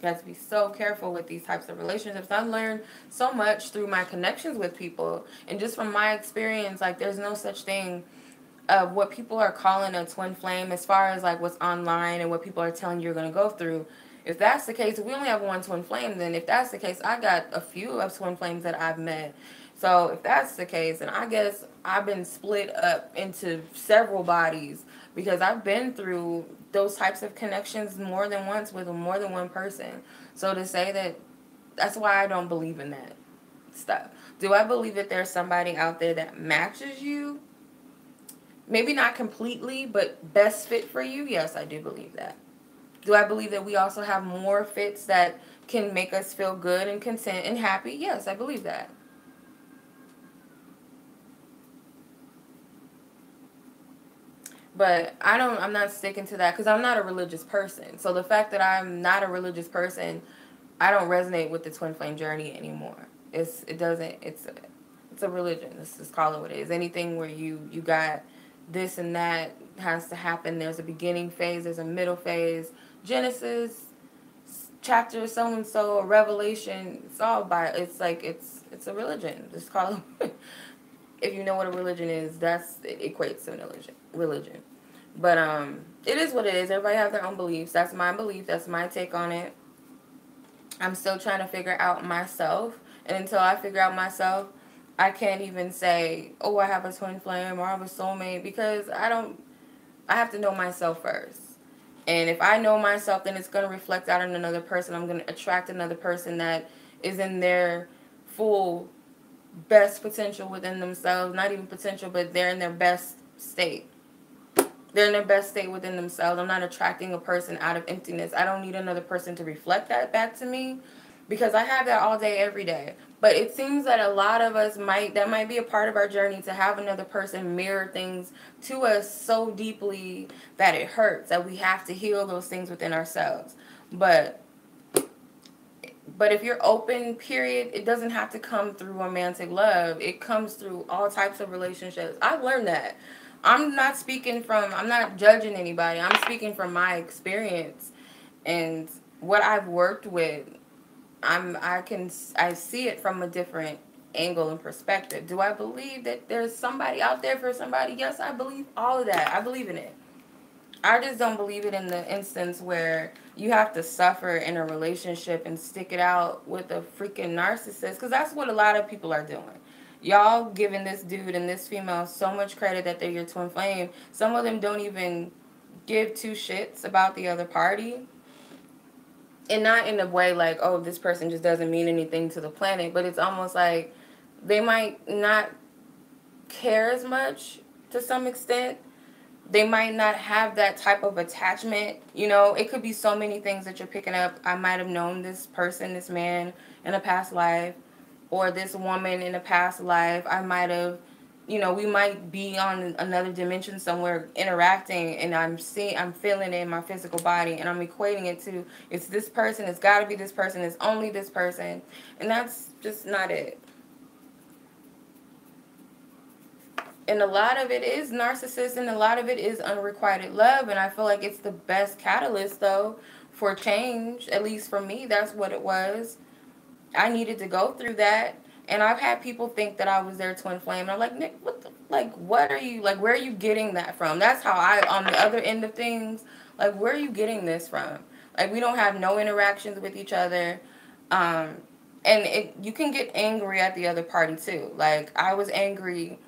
you have to be so careful with these types of relationships. I've learned so much through my connections with people, and just from my experience, like, there's no such thing of what people are calling a twin flame, as far as like what's online and what people are telling you you're going to go through. If that's the case, if we only have one twin flame, then if that's the case, I got a few of twin flames that I've met. So if that's the case, then I guess I've been split up into several bodies, because I've been through those types of connections more than once with more than one person. So to say that, that's why I don't believe in that stuff. Do I believe that there's somebody out there that matches you? Maybe not completely, but best fit for you? Yes, I do believe that. Do I believe that we also have more fits that can make us feel good and content and happy? Yes, I believe that. But I'm not sticking to that, because I'm not a religious person. So the fact that I'm not a religious person, I don't resonate with the twin flame journey anymore. It doesn't, it's a religion. Let's just call it what it is. Anything where you got this and that has to happen. There's a beginning phase, there's a middle phase. Genesis, chapter so and so, a revelation. It's all by, it's like it's a religion. Just call it. If you know what a religion is, it equates to a religion. But it is what it is. Everybody has their own beliefs. That's my belief. That's my take on it. I'm still trying to figure out myself, and until I figure out myself, I can't even say, oh, I have a twin flame or I have a soulmate, because I have to know myself first. And if I know myself, then it's going to reflect out on another person. I'm going to attract another person that is in their full best potential within themselves. Not even potential, but they're in their best state. They're in their best state within themselves. I'm not attracting a person out of emptiness. I don't need another person to reflect that back to me, because I have that all day, every day. But it seems that a lot of us that might be a part of our journey, to have another person mirror things to us so deeply that it hurts, that we have to heal those things within ourselves. But if you're open, period, it doesn't have to come through romantic love. It comes through all types of relationships. I've learned that. I'm not judging anybody. I'm speaking from my experience and what I've worked with. I see it from a different angle and perspective. Do I believe that there's somebody out there for somebody? Yes, I believe all of that. I believe in it. I just don't believe it in the instance where you have to suffer in a relationship and stick it out with a freaking narcissist, because that's what a lot of people are doing. Y'all giving this dude and this female so much credit that they're your twin flame. Some of them don't even give two shits about the other party. And not in a way like, oh, this person just doesn't mean anything to the planet, but it's almost like they might not care as much to some extent. They might not have that type of attachment. You know, it could be so many things that you're picking up. I might have known this person, this man, in a past life, or this woman in a past life. I might have, we might be on another dimension somewhere interacting, and I'm feeling it in my physical body, and I'm equating it to, it's this person, it's got to be this person, it's only this person, and that's just not it. And a lot of it is narcissism, and a lot of it is unrequited love. And I feel like it's the best catalyst, though, for change. At least for me, that's what it was. I needed to go through that. And I've had people think that I was their twin flame. And I'm like, Nick, what are you, where are you getting that from? That's how on the other end of things, where are you getting this from? We don't have no interactions with each other. And you can get angry at the other party, too. I was angry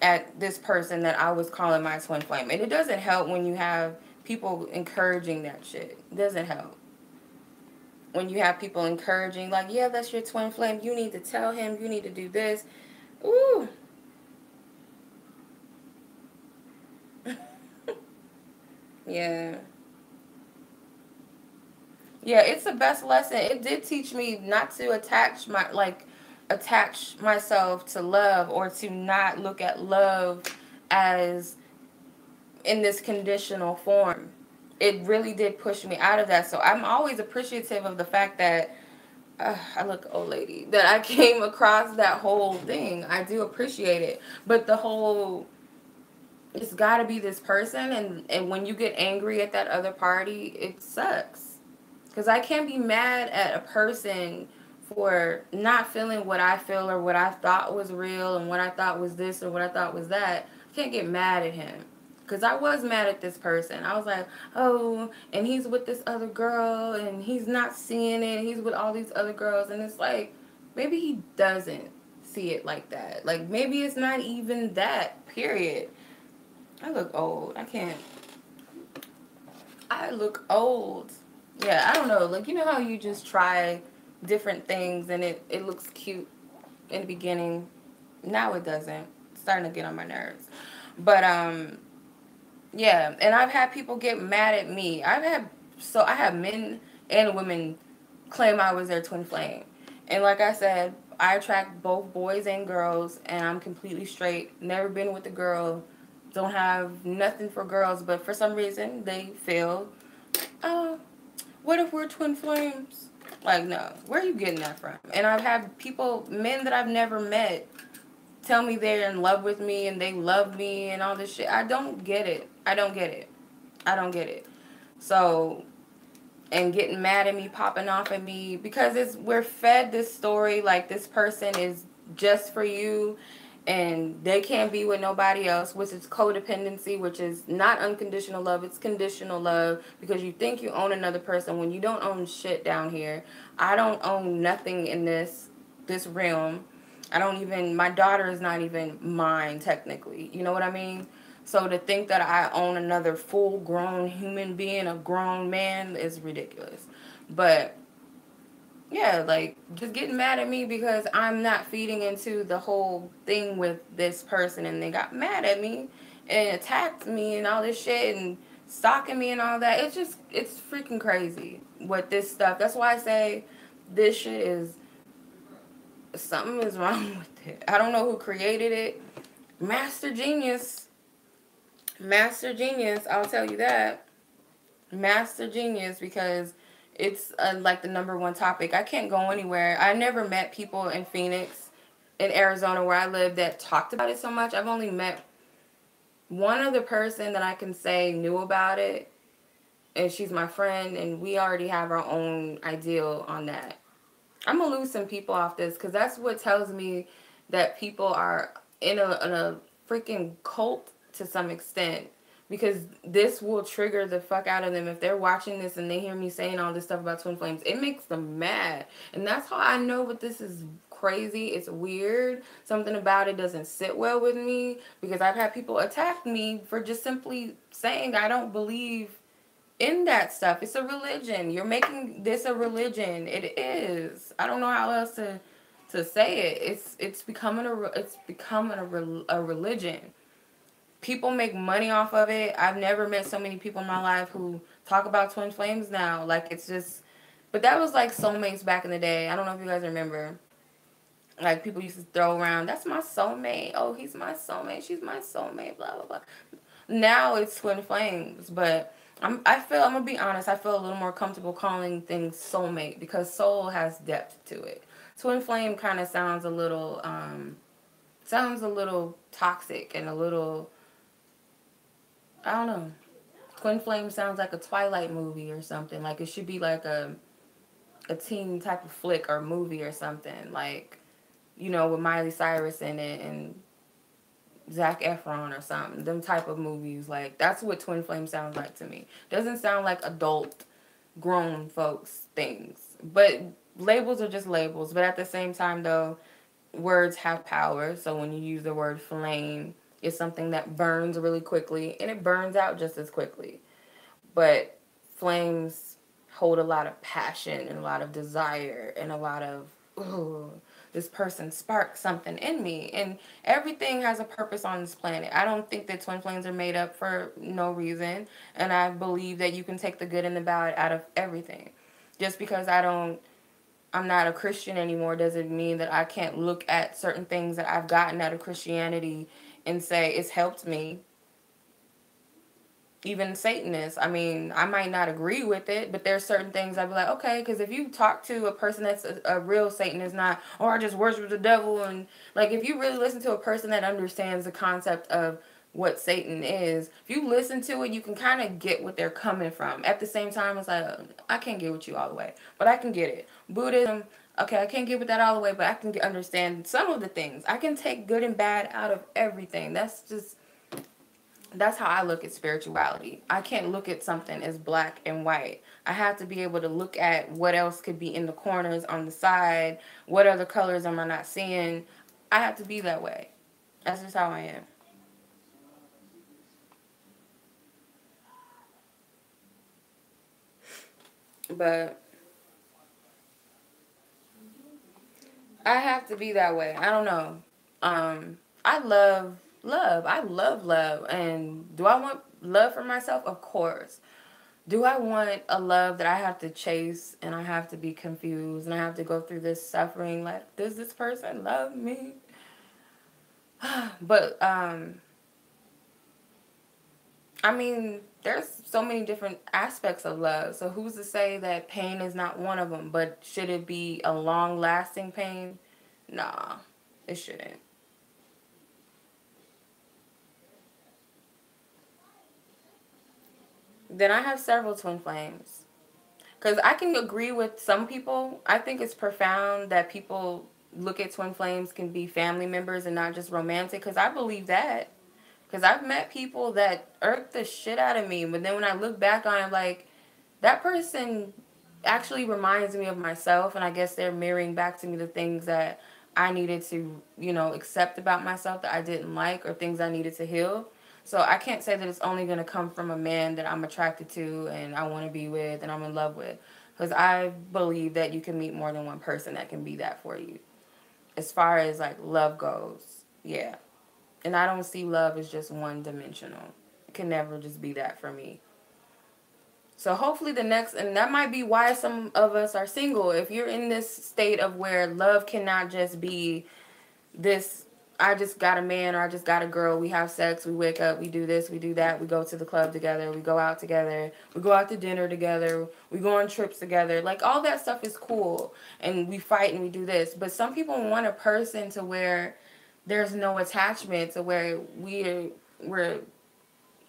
at this person that I was calling my twin flame. And it doesn't help when you have people encouraging that shit. It doesn't help. When you have people encouraging, yeah, that's your twin flame. You need to tell him. You need to do this. Ooh. Yeah. Yeah, it's the best lesson. It did teach me not to attach myself to love, or to not look at love as in this conditional form. It really did push me out of that. So I'm always appreciative of the fact that I look old lady, that I came across that whole thing. I do appreciate it. But the whole, it's got to be this person, and when you get angry at that other party, it sucks. Because I can't be mad at a person for not feeling what I feel, or what I thought was real, and what I thought was this, or what I thought was that. I can't get mad at him. Because I was mad at this person. I was like, oh, and he's with this other girl, and he's not seeing it. He's with all these other girls. And it's like, maybe he doesn't see it like that. Maybe it's not even that, period. I look old. I look old. Yeah, I don't know. You know how you just try different things and it looks cute in the beginning. Now it doesn't. It's starting to get on my nerves. But, yeah, and I've had people get mad at me. I have men and women claim I was their twin flame. And like I said, I attract both boys and girls, and I'm completely straight. Never been with a girl. Don't have nothing for girls, but for some reason, they feel, oh, what if we're twin flames? No. Where are you getting that from? And I've had men that I've never met, tell me they're in love with me and they love me and all this shit. I don't get it. I don't get it. So, and getting mad at me, popping off at me, because we're fed this story this person is just for you and they can't be with nobody else, which is codependency, which is not unconditional love, it's conditional love, because you think you own another person when you don't own shit down here. I don't own nothing in this realm. My daughter is not even mine, technically. You know what I mean? So to think that I own another full-grown human being, a grown man, is ridiculous. But Yeah, like just getting mad at me because I'm not feeding into the whole thing with this person, and they got mad at me and attacked me and all this shit and stalking me and all that. It's freaking crazy what this stuff. That's why I say this shit is something is wrong with it. I don't know who created it. Master genius. Master genius, I'll tell you that. Master genius, because it's like the number one topic. I can't go anywhere. I never met people in Phoenix, in Arizona, where I live, that talked about it so much. I've only met one other person that I can say knew about it, and she's my friend, and we already have our own ideal on that. I'm gonna lose some people off this because that's what tells me that people are in a freaking cult to some extent, because this will trigger the fuck out of them if they're watching this and they hear me saying all this stuff about twin flames. It makes them mad, and that's how I know that this is crazy. It's weird. Something about it doesn't sit well with me, because I've had people attack me for just simply saying I don't believe in that stuff. It's a religion. You're making this a religion. It is. I don't know how else to say it. It's becoming a religion. People make money off of it. I've never met so many people in my life who talk about twin flames now. Like, it's just, but that was like soulmates back in the day. I don't know if you guys remember. Like, people used to throw around, that's my soulmate. Oh, he's my soulmate. She's my soulmate. Blah blah blah. Now it's twin flames, but I'm gonna be honest, I feel a little more comfortable calling things soulmate, because soul has depth to it. Twin flame kind of sounds a little toxic and a little, I don't know. Twin flame sounds like a Twilight movie or something. Like, it should be like a teen type of flick or movie or something, like, with Miley Cyrus in it and Zac Efron or something. Them type of movies. Like, that's what twin flame sounds like to me. Doesn't sound like adult, grown folks things. But labels are just labels. But at the same time, though, words have power. So when you use the word flame, it's something that burns really quickly, and it burns out just as quickly. But flames hold a lot of passion and a lot of desire and a lot of, ooh, this person sparked something in me. And everything has a purpose on this planet. I don't think that twin flames are made up for no reason. And I believe that you can take the good and the bad out of everything. Just because I'm not a Christian anymore doesn't mean that I can't look at certain things that I've gotten out of Christianity and say it's helped me. Even Satanists, I mean, I might not agree with it, but there's certain things I'd be like, okay, because if you talk to a person that's a real Satanist, not, oh, I just worship the devil, and like, if you really listen to a person that understands the concept of what Satan is, if you listen to it, you can kind of get what they're coming from. At the same time, it's like, I can't get with you all the way, but I can get it. Buddhism, okay, I can't get with that all the way, but I can understand some of the things. I can take good and bad out of everything. That's how I look at spirituality. I can't look at something as black and white. I have to be able to look at what else could be in the corners, on the side. What other colors am I not seeing? I have to be that way. That's just how I am. But I have to be that way. I don't know. I love love. I love love. And do I want love for myself? Of course. Do I want a love that I have to chase and I have to be confused and I have to go through this suffering? Like, does this person love me? But I mean, there's so many different aspects of love. So who's to say that pain is not one of them? But should it be a long-lasting pain? Nah, it shouldn't. Then I have several twin flames. Because I can agree with some people. I think it's profound that people look at twin flames can be family members and not just romantic. Because I believe that. Because I've met people that irk the shit out of me. But then when I look back on it, like, that person actually reminds me of myself. And I guess they're mirroring back to me the things that I needed to, accept about myself that I didn't like, or things I needed to heal. So I can't say that it's only going to come from a man that I'm attracted to and I want to be with and I'm in love with. Because I believe that you can meet more than one person that can be that for you. As far as like love goes, yeah. And I don't see love as just one dimensional. It can never just be that for me. So hopefully the next, and that might be why some of us are single. If you're in this state of where love cannot just be this, I just got a man or I just got a girl, we have sex, we wake up, we do this, we do that, we go to the club together, we go out together, we go out to dinner together, we go on trips together. Like, all that stuff is cool. And we fight and we do this. But some people want a person to where there's no attachment, to where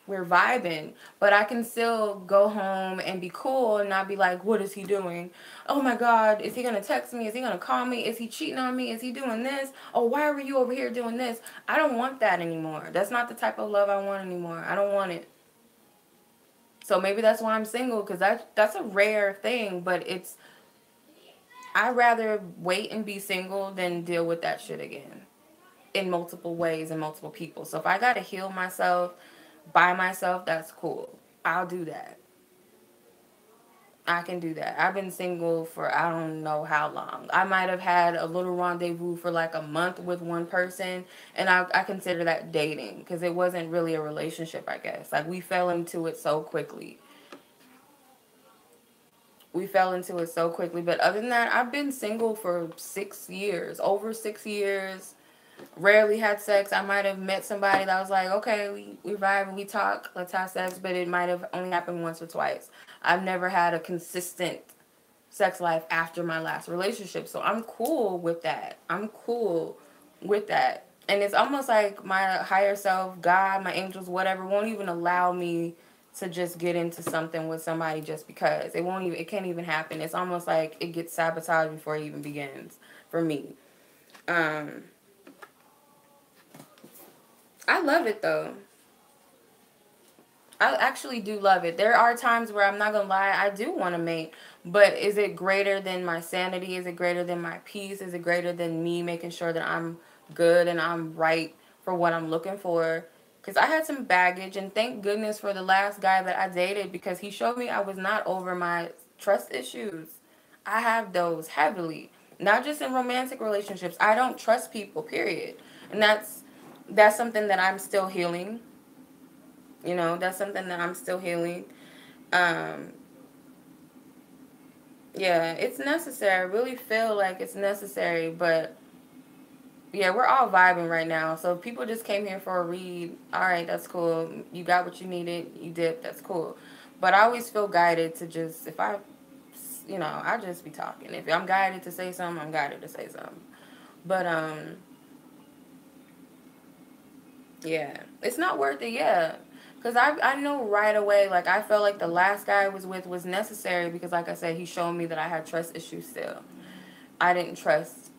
we're vibing, but I can still go home and be cool and not be like, what is he doing? Oh my God, is he going to text me? Is he going to call me? Is he cheating on me? Is he doing this? Oh, why were you over here doing this? I don't want that anymore. That's not the type of love I want anymore. I don't want it. So maybe that's why I'm single, because that's a rare thing, but I'd rather wait and be single than deal with that shit again in multiple ways and multiple people. So if I got to heal myself by myself, that's cool. I'll do that. I can do that. I've been single for I don't know how long. I might have had a little rendezvous for like a month with one person, and I consider that dating, because it wasn't really a relationship, I guess. Like, we fell into it so quickly. But other than that, I've been single for 6 years, over 6 years. Rarely had sex. I might have met somebody that was like, okay, we vibe and we talk, let's have sex, but it might have only happened once or twice. I've never had a consistent sex life after my last relationship, so I'm cool with that. And it's almost like my higher self, God, my angels, whatever, won't even allow me to just get into something with somebody just because. It can't even happen. It's almost like it gets sabotaged before it even begins for me. I love it, though. I actually do love it. There are times where, I'm not going to lie, I do want to mate. But is it greater than my sanity? Is it greater than my peace? Is it greater than me making sure that I'm good and I'm right for what I'm looking for? Because I had some baggage, and thank goodness for the last guy that I dated, because he showed me I was not over my trust issues. I have those heavily. Not just in romantic relationships. I don't trust people, period. And that's something that I'm still healing. That's something that I'm still healing. Yeah, it's necessary. I really feel like it's necessary. But, yeah, we're all vibing right now. So if people just came here for a read, all right, that's cool. You got what you needed. You did. That's cool. But I always feel guided to just, I just be talking. If I'm guided to say something, I'm guided to say something. But, yeah, it's not worth it, yeah. Because I know right away, like, I felt like the last guy I was with was necessary because, like I said, he showed me that I had trust issues still. I didn't trust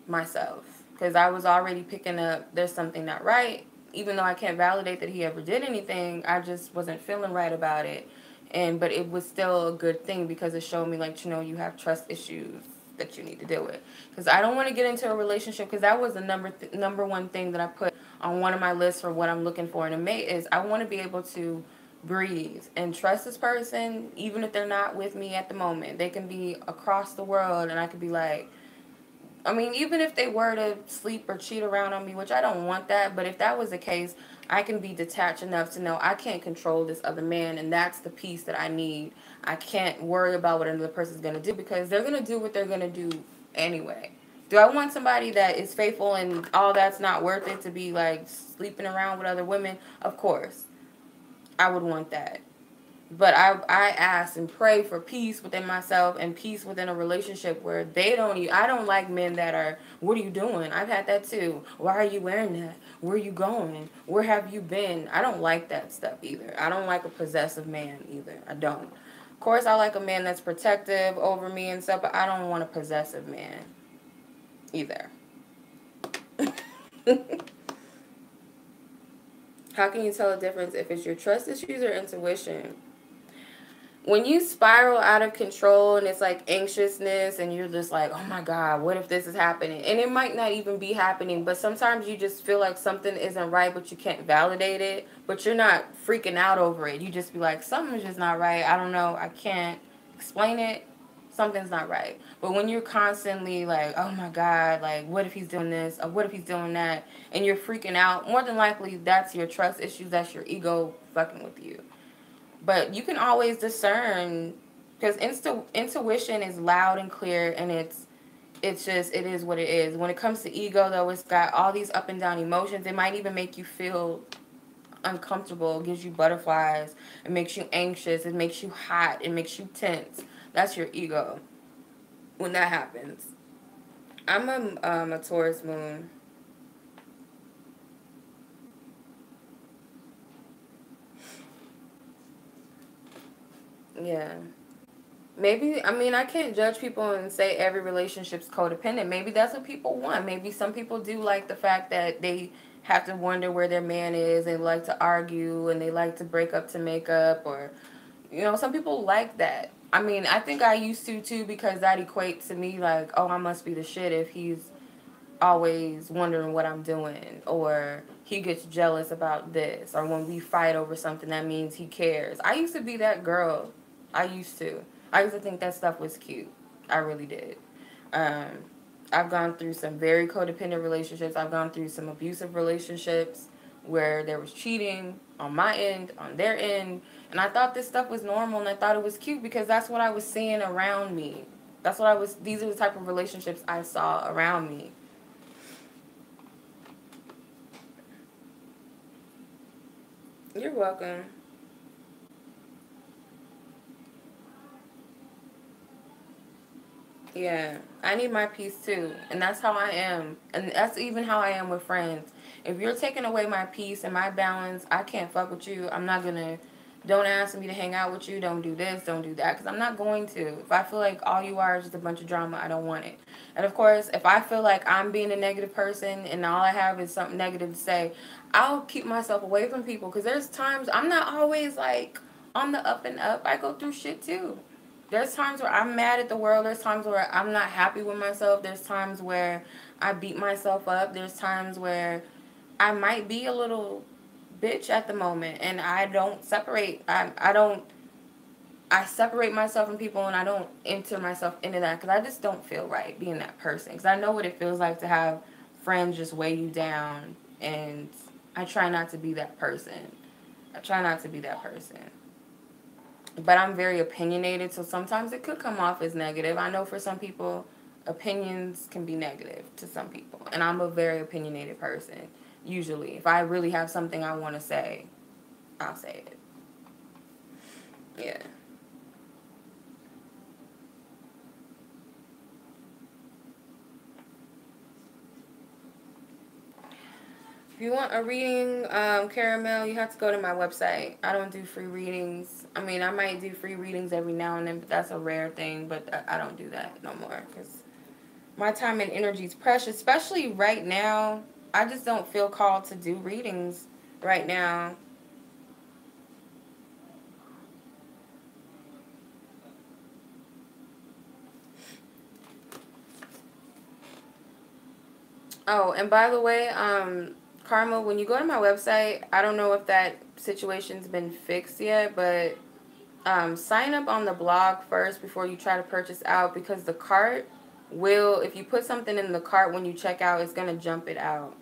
myself because I was already picking up there's something not right. Even though I can't validate that he ever did anything, I just wasn't feeling right about it. But it was still a good thing because it showed me, like, you have trust issues that you need to deal with. Because I don't want to get into a relationship, because that was the number one thing that I put on one of my lists for what I'm looking for in a mate is I want to be able to breathe and trust this person even if they're not with me at the moment. They can be across the world and I could be like, even if they were to sleep or cheat around on me, which I don't want that, but if that was the case, I can be detached enough to know I can't control this other man, and that's the peace that I need. I can't worry about what another person's going to do because they're going to do what they're going to do anyway. Do I want somebody that is faithful and all that's not worth it to be, like, sleeping around with other women? Of course. I would want that. But I ask and pray for peace within myself and peace within a relationship where I don't like men that are, what are you doing? I've had that too. Why are you wearing that? Where are you going? Where have you been? I don't like that stuff either. I don't like a possessive man either. I don't. Of course, I like a man that's protective over me and stuff, but I don't want a possessive man either. How can you tell the difference if it's your trust issues or intuition? When you spiral out of control and it's like anxiousness and you're just like, oh my God, what if this is happening? And it might not even be happening, but sometimes you just feel like something isn't right, but you can't validate it. But you're not freaking out over it. You just be like, something's just not right. I don't know. I can't explain it. something's not right. But when you're constantly like, oh my God, like, what if he's doing this? Or what if he's doing that? And you're freaking out, more than likely, that's your trust issues. That's your ego fucking with you. But you can always discern, because intuition is loud and clear, and it's just, it is what it is. When it comes to ego, though, it's got all these up and down emotions. It might even make you feel uncomfortable, gives you butterflies, it makes you anxious, it makes you hot, it makes you tense. That's your ego when that happens. I'm a Taurus moon. Yeah. Maybe, I mean, I can't judge people and say every relationship's codependent. Maybe that's what people want. Maybe some people do like the fact that they have to wonder where their man is. They like to argue and they like to break up to make up, or, you know, some people like that. I mean, I think I used to too, because that equates to me like, oh, I must be the shit if he's always wondering what I'm doing, or he gets jealous about this, or when we fight over something, that means he cares. I used to be that girl. I used to. I used to think that stuff was cute. I really did. Um, I've gone through some very codependent relationships. I've gone through some abusive relationships where there was cheating on my end, on their end, and I thought this stuff was normal, and I thought it was cute because that's what I was seeing around me. That's what I was, these are the type of relationships I saw around me. You're welcome. Yeah, I need my peace too. And that's how I am. And that's even how I am with friends. If you're taking away my peace and my balance, I can't fuck with you. I'm not going to, don't ask me to hang out with you. Don't do this, don't do that. Because I'm not going to. If I feel like all you are is just a bunch of drama, I don't want it. And of course, if I feel like I'm being a negative person and all I have is something negative to say, I'll keep myself away from people. Because there's times I'm not always like on the up and up. I go through shit too. There's times where I'm mad at the world. There's times where I'm not happy with myself. There's times where I beat myself up. There's times where I might be a little bitch at the moment, and I don't separate. I separate myself from people, and I don't enter myself into that because I just don't feel right being that person. Because I know what it feels like to have friends just weigh you down, and I try not to be that person. I try not to be that person. But I'm very opinionated, so sometimes it could come off as negative. I know for some people, opinions can be negative to some people. And I'm a very opinionated person, usually. If I really have something I want to say, I'll say it. Yeah. If you want a reading, Caramel, you have to go to my website. I don't do free readings. I mean, I might do free readings every now and then, but that's a rare thing. But I don't do that no more because my time and energy is precious, especially right now. I just don't feel called to do readings right now. Oh, and by the way, Karma, when you go to my website, I don't know if that situation's been fixed yet, but sign up on the blog first before you try to purchase out, because the cart will, if you put something in the cart when you check out, it's going to jump it out,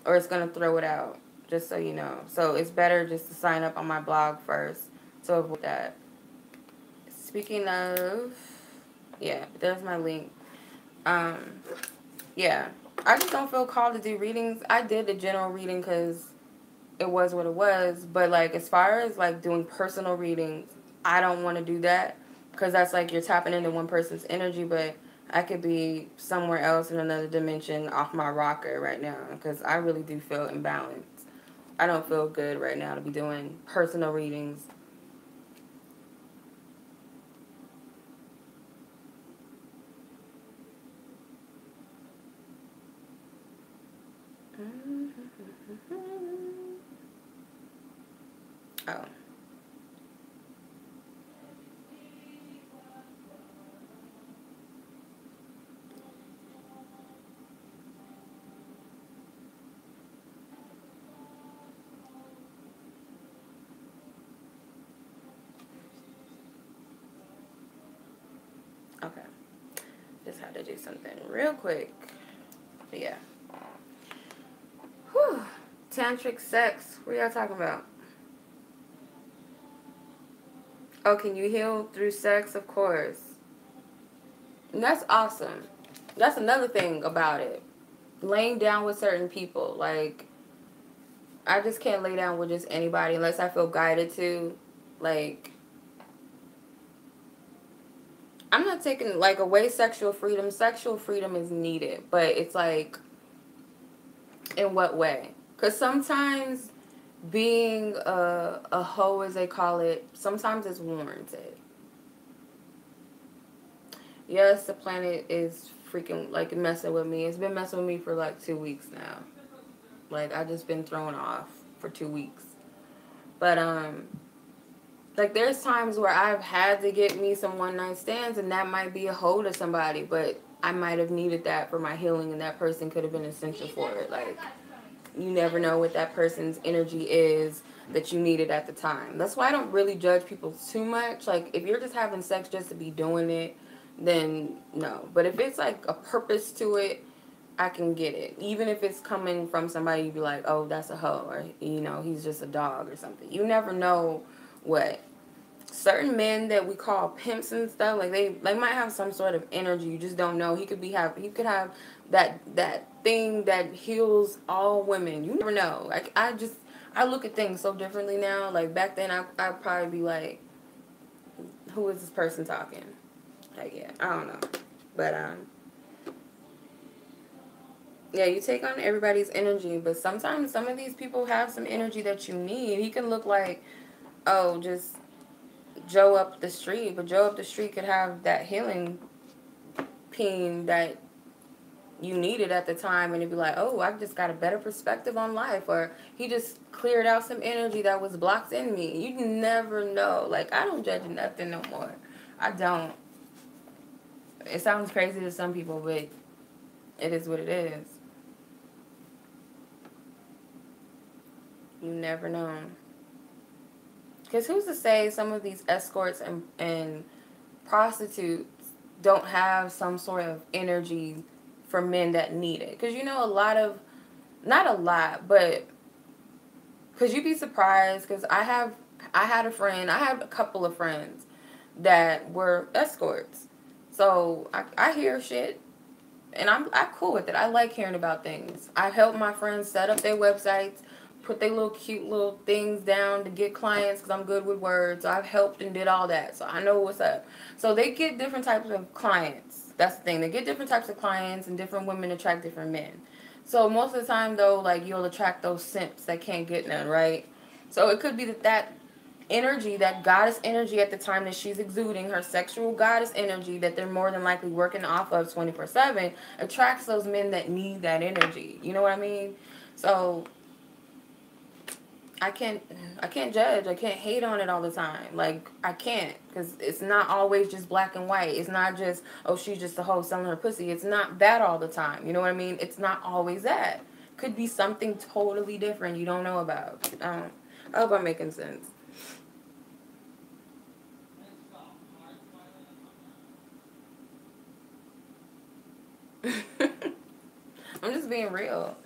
or it's going to throw it out, just so you know. So it's better just to sign up on my blog first to avoid that. Speaking of, yeah, there's my link. Um, yeah, I just don't feel called to do readings. I did the general reading because it was what it was. But, like, as far as, like, doing personal readings, I don't want to do that because that's, like, you're tapping into one person's energy. But I could be somewhere else in another dimension off my rocker right now because I really do feel imbalanced. I don't feel good right now to be doing personal readings. Oh. Okay. Just had to do something real quick. But yeah. Whew. Tantric sex. What are y'all talking about? Oh, can you heal through sex? Of course. And that's awesome. That's another thing about it. Laying down with certain people. Like, I just can't lay down with just anybody unless I feel guided to. Like, I'm not taking, like, away sexual freedom. Sexual freedom is needed. But it's like, in what way? Because sometimes being a hoe, as they call it, sometimes it's warranted. Yes, the planet is freaking, like, messing with me. It's been messing with me for, like, 2 weeks now. Like, I just been thrown off for 2 weeks. But, like, there's times where I've had to get me some one-night stands, and that might be a hoe to somebody, but I might have needed that for my healing, and that person could have been essential for it. Like, you never know what that person's energy is that you needed at the time. That's why I don't really judge people too much. Like, if you're just having sex just to be doing it, then no. But if it's, like, a purpose to it, I can get it. Even if it's coming from somebody, you'd be like, oh, that's a hoe, or, you know, he's just a dog or something. You never know what. Certain men that we call pimps and stuff, like, they might have some sort of energy. You just don't know. He could have that thing that heals all women. You never know. Like, I look at things so differently now. Like, back then I'd probably be like, who is this person talking? Like, yeah, I don't know. But yeah, you take on everybody's energy, but sometimes some of these people have some energy that you need. He can look like, oh, just Joe up the street, but Joe up the street could have that healing peen that you needed at the time, and it'd be like, oh, I just got a better perspective on life, or he just cleared out some energy that was blocked in me. You never know. Like, I don't judge nothing no more. I don't. It sounds crazy to some people, but it is what it is. You never know. Because who's to say some of these escorts and prostitutes don't have some sort of energy for men that need it? Because, you know, a lot of, not a lot, but, because you'd be surprised, because I had a couple of friends that were escorts. So I hear shit, and I'm cool with it. I like hearing about things. I help my friends set up their websites, put their little cute little things down to get clients, because I'm good with words. So I've helped and did all that. So I know what's up. So they get different types of clients. That's the thing. They get different types of clients, and different women attract different men. So most of the time, though, like, you'll attract those simps that can't get none, right? So it could be that energy, that goddess energy at the time that she's exuding, her sexual goddess energy that they're more than likely working off of 24/7, attracts those men that need that energy. You know what I mean? So I can't judge. I can't hate on it all the time. Like, I can't, because it's not always just black and white. It's not just, oh, she's just a hoe selling her pussy. It's not that all the time. You know what I mean? It's not always that. Could be something totally different you don't know about. I hope I'm making sense. I'm just being real.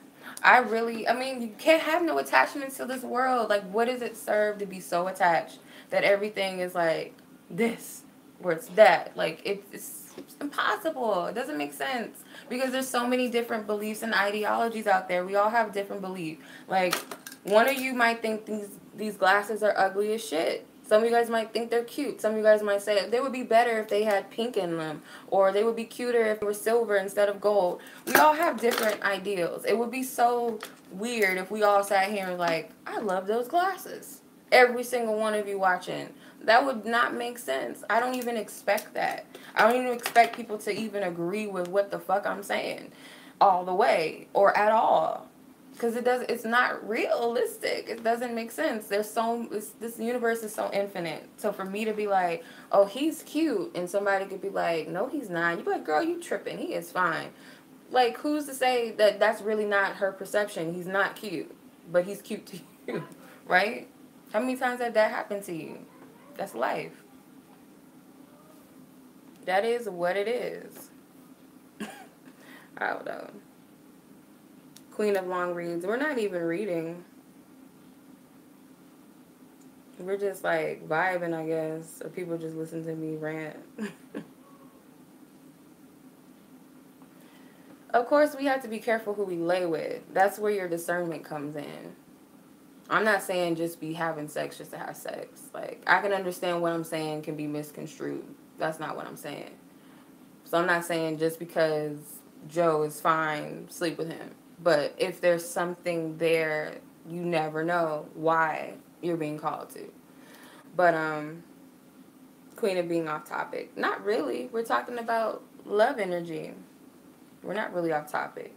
I mean, you can't have no attachments to this world. Like, what does it serve to be so attached that everything is like this, where it's that? Like, it's impossible. It doesn't make sense. Because there's so many different beliefs and ideologies out there. We all have different beliefs. Like, one of you might think these glasses are ugly as shit. Some of you guys might think they're cute. Some of you guys might say they would be better if they had pink in them. Or they would be cuter if they were silver instead of gold. We all have different ideals. It would be so weird if we all sat here and like, I love those glasses. Every single one of you watching. That would not make sense. I don't even expect that. I don't even expect people to even agree with what the fuck I'm saying all the way or at all. Because it's not realistic. It doesn't make sense. This universe is so infinite. So for me to be like, oh, he's cute, and somebody could be like, no, he's not. You'd be like, girl, you tripping. He is fine. Like, who's to say that that's really not her perception? He's not cute, but he's cute to you, right? How many times has that happened to you? That's life. That is what it is. I don't know. Queen of long reads. We're not even reading. We're just like vibing, I guess. Or people just listen to me rant. Of course, we have to be careful who we lay with. That's where your discernment comes in. I'm not saying just be having sex just to have sex. Like, I can understand what I'm saying can be misconstrued. That's not what I'm saying. So I'm not saying just because Joe is fine, sleep with him. But if there's something there, you never know why you're being called to. But, Queen of being off topic. Not really. We're talking about love energy. We're not really off topic.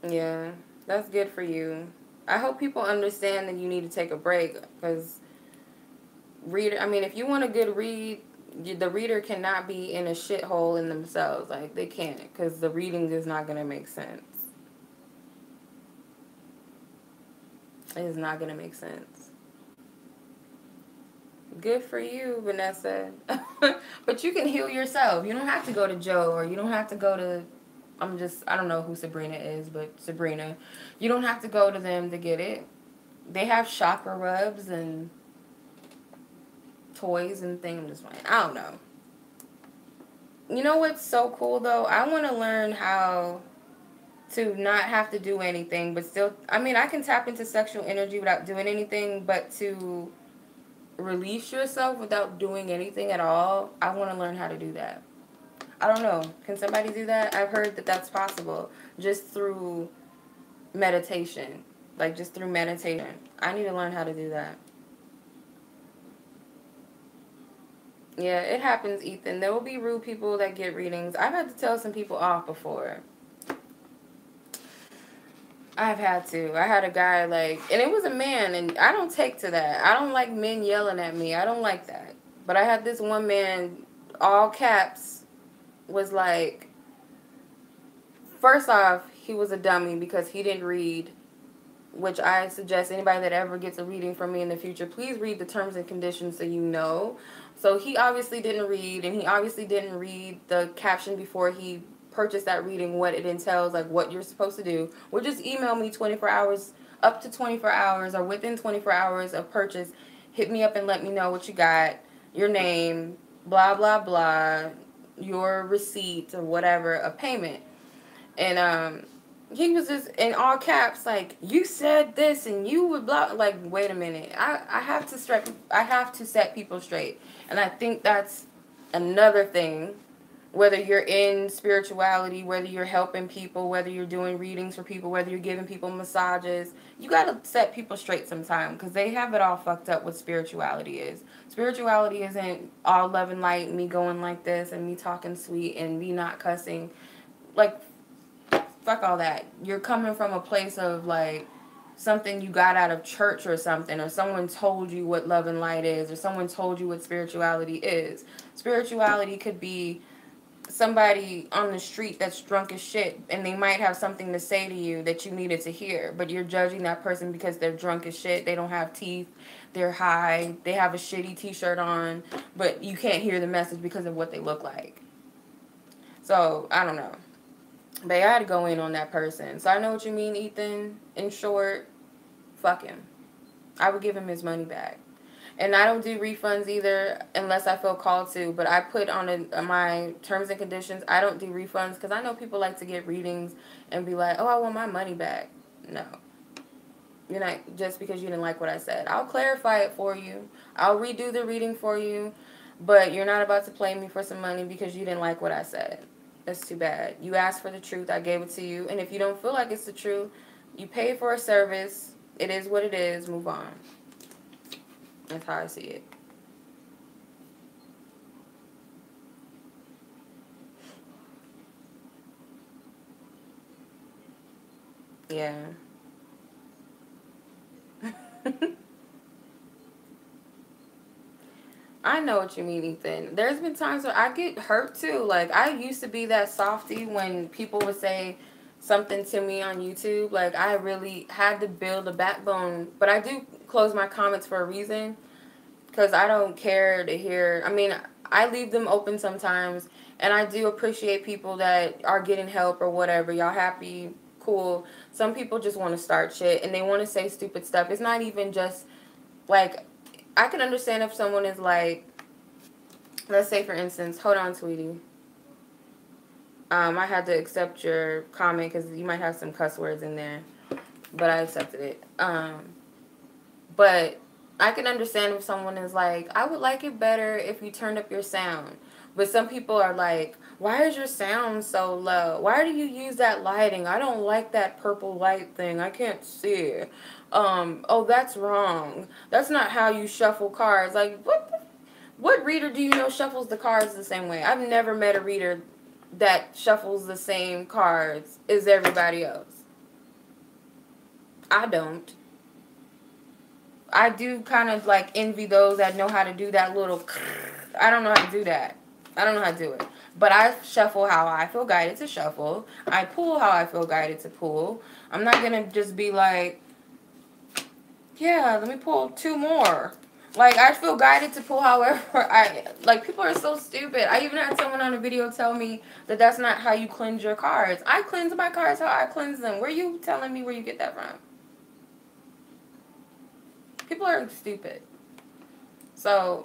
Yeah, that's good for you. I hope people understand that you need to take a break, because if you want a good read, the reader cannot be in a shithole in themselves. Like, they can't, because the reading is not going to make sense. It is not going to make sense. Good for you, Vanessa. But you can heal yourself. You don't have to go to Joe, or you don't have to go to, I don't know who Sabrina is, but Sabrina. You don't have to go to them to get it. They have chakra rubs and toys and things. I'm just like, I don't know. You know what's so cool, though? I want to learn how to not have to do anything, but still, I can tap into sexual energy without doing anything, but to release yourself without doing anything at all, I want to learn how to do that. I don't know. Can somebody do that? I've heard that that's possible just through meditation. Like, just through meditation. I need to learn how to do that. Yeah, it happens, Ethan. There will be rude people that get readings. I've had to tell some people off before. I've had to. I had a guy, and it was a man, and I don't take to that. I don't like men yelling at me. I don't like that. But I had this one man, all caps, was like, first off, he was a dummy because he didn't read, which I suggest anybody that ever gets a reading from me in the future, please read the terms and conditions so you know. So he obviously didn't read, and he obviously didn't read the caption before he purchase that reading, what it entails, like what you're supposed to do. Or just email me 24 hours, up to 24 hours, or within 24 hours of purchase. Hit me up and let me know what you got, your name, blah, blah, blah, your receipt or whatever, a payment. And he was just in all caps like, you said this and you would blah. Like, wait a minute. I have to set people straight. And I think that's another thing. Whether you're in spirituality, whether you're helping people, whether you're doing readings for people, whether you're giving people massages, you got to set people straight sometime, because they have it all fucked up what spirituality is. Spirituality isn't all love and light, me going like this and me talking sweet and me not cussing. Like, fuck all that. You're coming from a place of, like, something you got out of church or something, or someone told you what love and light is, or someone told you what spirituality is. Spirituality could be somebody on the street that's drunk as shit, and they might have something to say to you that you needed to hear, but you're judging that person because they're drunk as shit, they don't have teeth, they're high, they have a shitty t-shirt on, but you can't hear the message because of what they look like. So, I don't know. But I had to go in on that person. So I know what you mean, Ethan. In short, fuck him. I would give him his money back. And I don't do refunds either unless I feel called to. But I put on my terms and conditions, I don't do refunds, because I know people like to get readings and be like, oh, I want my money back. No. You're not, just because you didn't like what I said. I'll clarify it for you. I'll redo the reading for you. But you're not about to play me for some money because you didn't like what I said. That's too bad. You asked for the truth. I gave it to you. And if you don't feel like it's the truth, you pay for a service. It is what it is. Move on. That's how I see it. Yeah. I know what you mean, Ethan. There's been times where I get hurt too. Like, I used to be that softie when people would say something to me on YouTube. Like, I really had to build a backbone. But I do close my comments for a reason, because I don't care to hear. I mean, I leave them open sometimes, and I do appreciate people that are getting help or whatever. Y'all happy, cool. Some people just want to start shit, and they want to say stupid stuff. It's not even just, like, I can understand if someone is like, let's say, for instance, hold on, sweetie. I had to accept your comment because you might have some cuss words in there, but I accepted it. But I can understand if someone is like, I would like it better if you turned up your sound. But some people are like, why is your sound so low? Why do you use that lighting? I don't like that purple light thing. I can't see it. Oh, that's wrong. That's not how you shuffle cards. Like, what reader do you know shuffles the cards the same way? I've never met a reader that shuffles the same cards as everybody else. I don't. I do kind of like envy those that know how to do that little. I don't know how to do that. I don't know how to do it. But I shuffle how I feel guided to shuffle. I pull how I feel guided to pull. I'm not going to just be like, yeah, let me pull 2 more. Like, I feel guided to pull however like, people are so stupid. I even had someone on a video tell me that that's not how you cleanse your cards. I cleanse my cards how I cleanse them. Where you telling me where you get that from? People are stupid. So,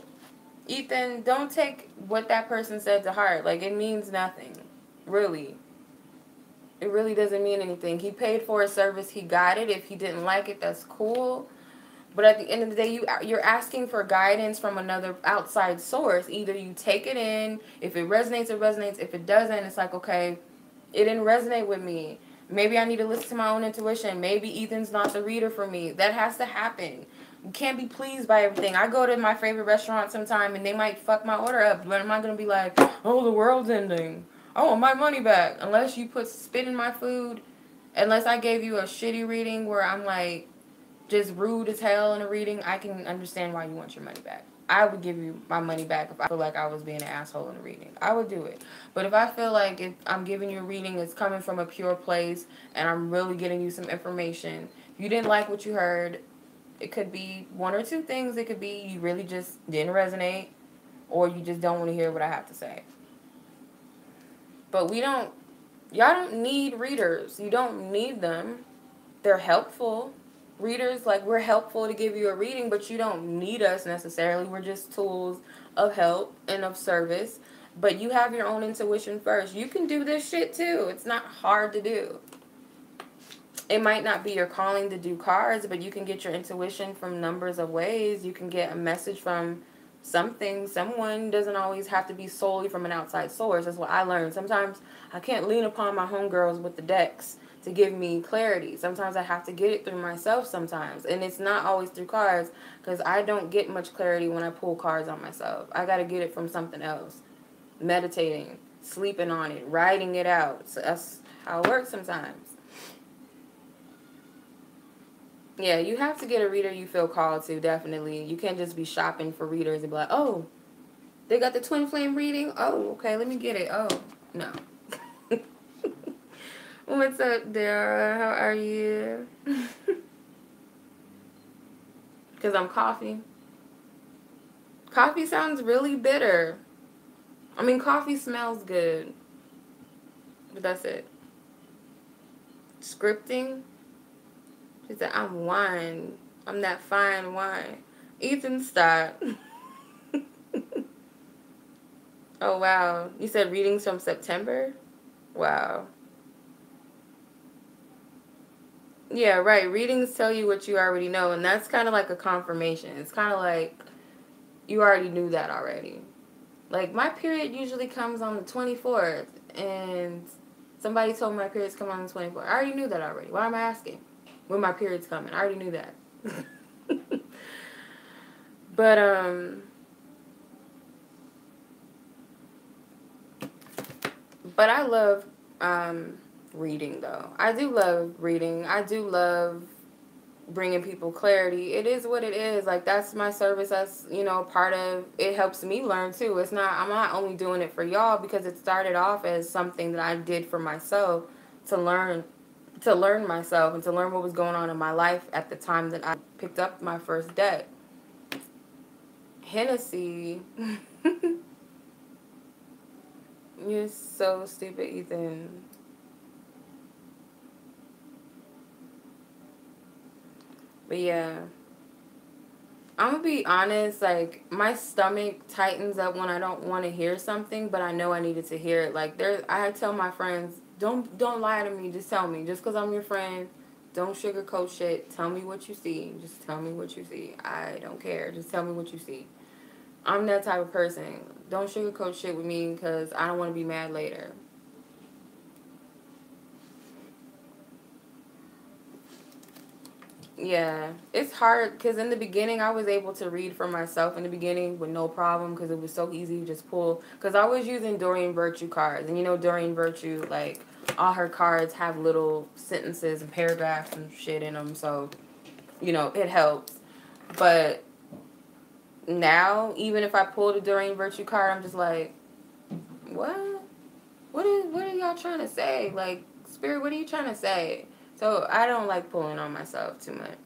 Ethan, don't take what that person said to heart. Like, it means nothing. Really. It really doesn't mean anything. He paid for a service. He got it. If he didn't like it, that's cool. But at the end of the day, you're asking for guidance from another outside source. Either you take it in. If it resonates, it resonates. If it doesn't, it's like, okay, it didn't resonate with me. Maybe I need to listen to my own intuition. Maybe Ethan's not the reader for me. That has to happen. You can't be pleased by everything. I go to my favorite restaurant sometime, and they might fuck my order up. But I'm not going to be like, oh, the world's ending. I want my money back. Unless you put spit in my food. Unless I gave you a shitty reading where I'm like, just rude as hell in a reading, I can understand why you want your money back. I would give you my money back if I feel like I was being an asshole in a reading. I would do it. But if I feel like if I'm giving you a reading, it's coming from a pure place, and I'm really getting you some information. If you didn't like what you heard, it could be 1 or 2 things. It could be you really just didn't resonate, or you just don't want to hear what I have to say. But y'all don't need readers. You don't need them. They're helpful. Readers, like, we're helpful to give you a reading, but you don't need us necessarily. We're just tools of help and of service. But you have your own intuition first. You can do this shit too. It's not hard to do. It might not be your calling to do cards, but you can get your intuition from numbers of ways. You can get a message from something. Someone doesn't always have to be solely from an outside source. That's what I learned. Sometimes I can't lean upon my homegirls with the decks to give me clarity. Sometimes I have to get it through myself sometimes. And it's not always through cards, because I don't get much clarity when I pull cards on myself. I got to get it from something else. Meditating, sleeping on it, writing it out. So that's how it works sometimes. Yeah, you have to get a reader you feel called to, definitely. You can't just be shopping for readers and be like, oh, they got the twin flame reading? Oh, okay, let me get it. Oh, no. What's up, Dara? How are you? Because I'm coughing. Coffee sounds really bitter. I mean, coffee smells good. But that's it. Scripting? She said, I'm wine. I'm that fine wine. Ethan, stop. Oh, wow. You said readings from September? Wow. Yeah, right. Readings tell you what you already know, and that's kind of like a confirmation. It's kind of like you already knew that already. Like, my period usually comes on the 24th, and somebody told me my periods come on the 24th. I already knew that already. Why am I asking when my period's coming? I already knew that. But I love reading, though. I do love reading. I do love bringing people clarity. It is what it is. Like, that's my service. That's, part of it. Helps me learn too. I'm not only doing it for y'all, because it started off as something that I did for myself to learn myself and to learn what was going on in my life at the time that I picked up my first deck. Hennessy. You're so stupid, Ethan. But yeah. I'm gonna be honest, like, my stomach tightens up when I don't want to hear something, but I know I needed to hear it. Like, I tell my friends, don't lie to me, just tell me. Just because I'm your friend, don't sugarcoat shit. Tell me what you see. Just tell me what you see. I don't care. Just tell me what you see. I'm that type of person. Don't sugarcoat shit with me because I don't want to be mad later. Yeah, it's hard because in the beginning I was able to read for myself in the beginning with no problem because it was so easy to just pull. Because I was using Doreen Virtue cards, and you know Doreen Virtue, like, all her cards have little sentences and paragraphs and shit in them, so you know it helps. But now, even if I pull the Doreen Virtue card, I'm just like, what? What are y'all trying to say? Like, Spirit, what are you trying to say? So I don't like pulling on myself too much.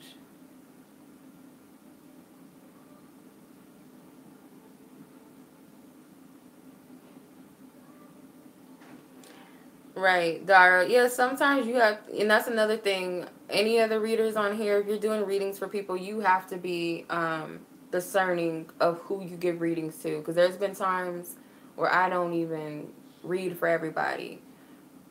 Right, Dara. Yeah, sometimes you have, and that's another thing. Any other readers on here, if you're doing readings for people, you have to be discerning of who you give readings to. Because there's been times where I don't even read for everybody.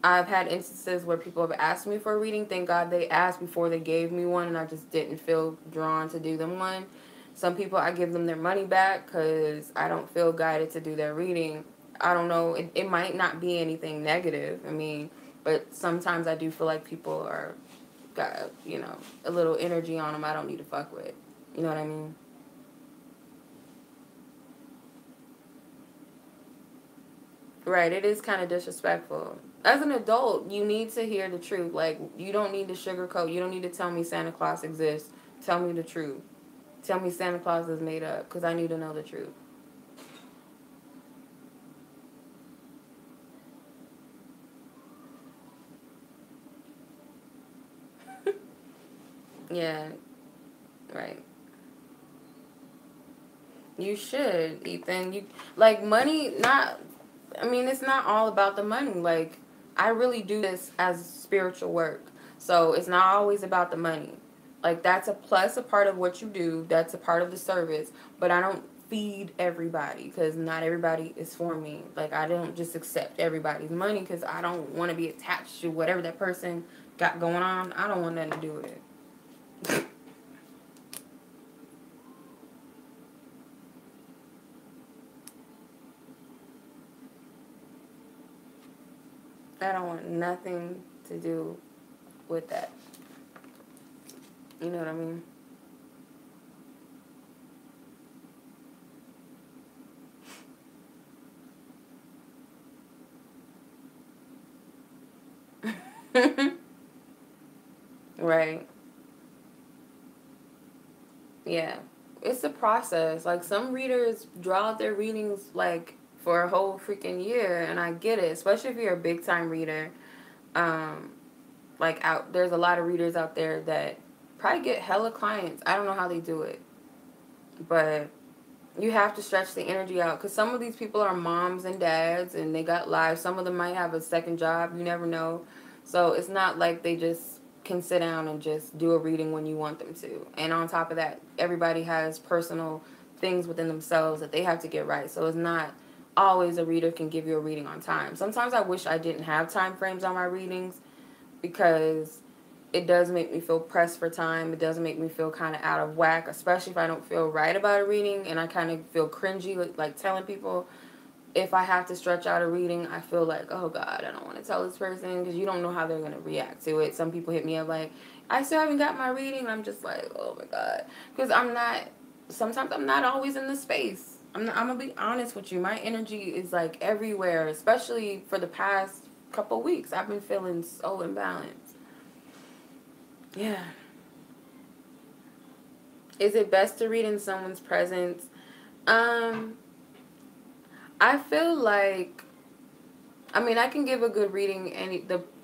I've had instances where people have asked me for a reading. Thank God they asked before they gave me one, and I just didn't feel drawn to do them one. Some people, I give them their money back because I don't feel guided to do their reading. I don't know. It might not be anything negative. I mean, but sometimes I do feel like people are got, a little energy on them I don't need to fuck with. You know what I mean? Right. It is kind of disrespectful. As an adult, you need to hear the truth. Like, you don't need to sugarcoat. You don't need to tell me Santa Claus exists. Tell me the truth. Tell me Santa Claus is made up because I need to know the truth. Yeah. Right. You should, Ethan. You like money, not I mean, it's not all about the money. Like, I really do this as spiritual work. So, it's not always about the money. Like, that's a plus, a part of what you do. That's a part of the service. But I don't feed everybody because not everybody is for me. Like, I don't just accept everybody's money because I don't want to be attached to whatever that person got going on. I don't want nothing to do with it. I don't want nothing to do with that. You know what I mean? Right. Yeah. It's a process. Like, some readers draw out their readings, like, for a whole freaking year, and I get it, especially if you're a big time reader. Um, there's a lot of readers out there that probably get hella clients. I don't know how they do it, but you have to stretch the energy out because some of these people are moms and dads and they got lives. Some of them might have a second job. You never know. So it's not like they just can sit down and just do a reading when you want them to. And on top of that, everybody has personal things within themselves that they have to get right. So it's not always a reader can give you a reading on time. Sometimes I wish I didn't have time frames on my readings because it does make me feel pressed for time. It does make me feel kind of out of whack, especially if I don't feel right about a reading and I kind of feel cringy, like telling people. If I have to stretch out a reading, I feel like, oh God, I don't want to tell this person because you don't know how they're going to react to it. Some people hit me up like, I still haven't got my reading. And I'm just like, oh my God. Because sometimes I'm not always in the space. I'm going to be honest with you. My energy is like everywhere, especially for the past couple weeks. I've been feeling so imbalanced. Yeah. Is it best to read in someone's presence? Um, I feel like, I mean, I can give a good reading.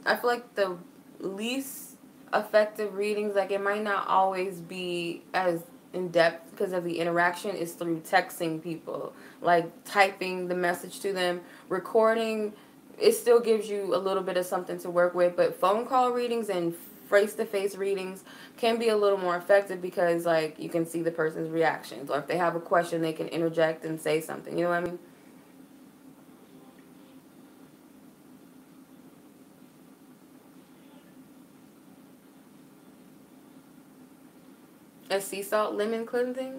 I feel like the least effective readings, like, it might not always be as in depth because of the interaction is through texting people, like typing the message to them, recording. It still gives you a little bit of something to work with, but phone call readings and face-to-face readings can be a little more effective because, like, you can see the person's reactions, or if they have a question, they can interject and say something. You know what I mean? A sea salt lemon cleansing?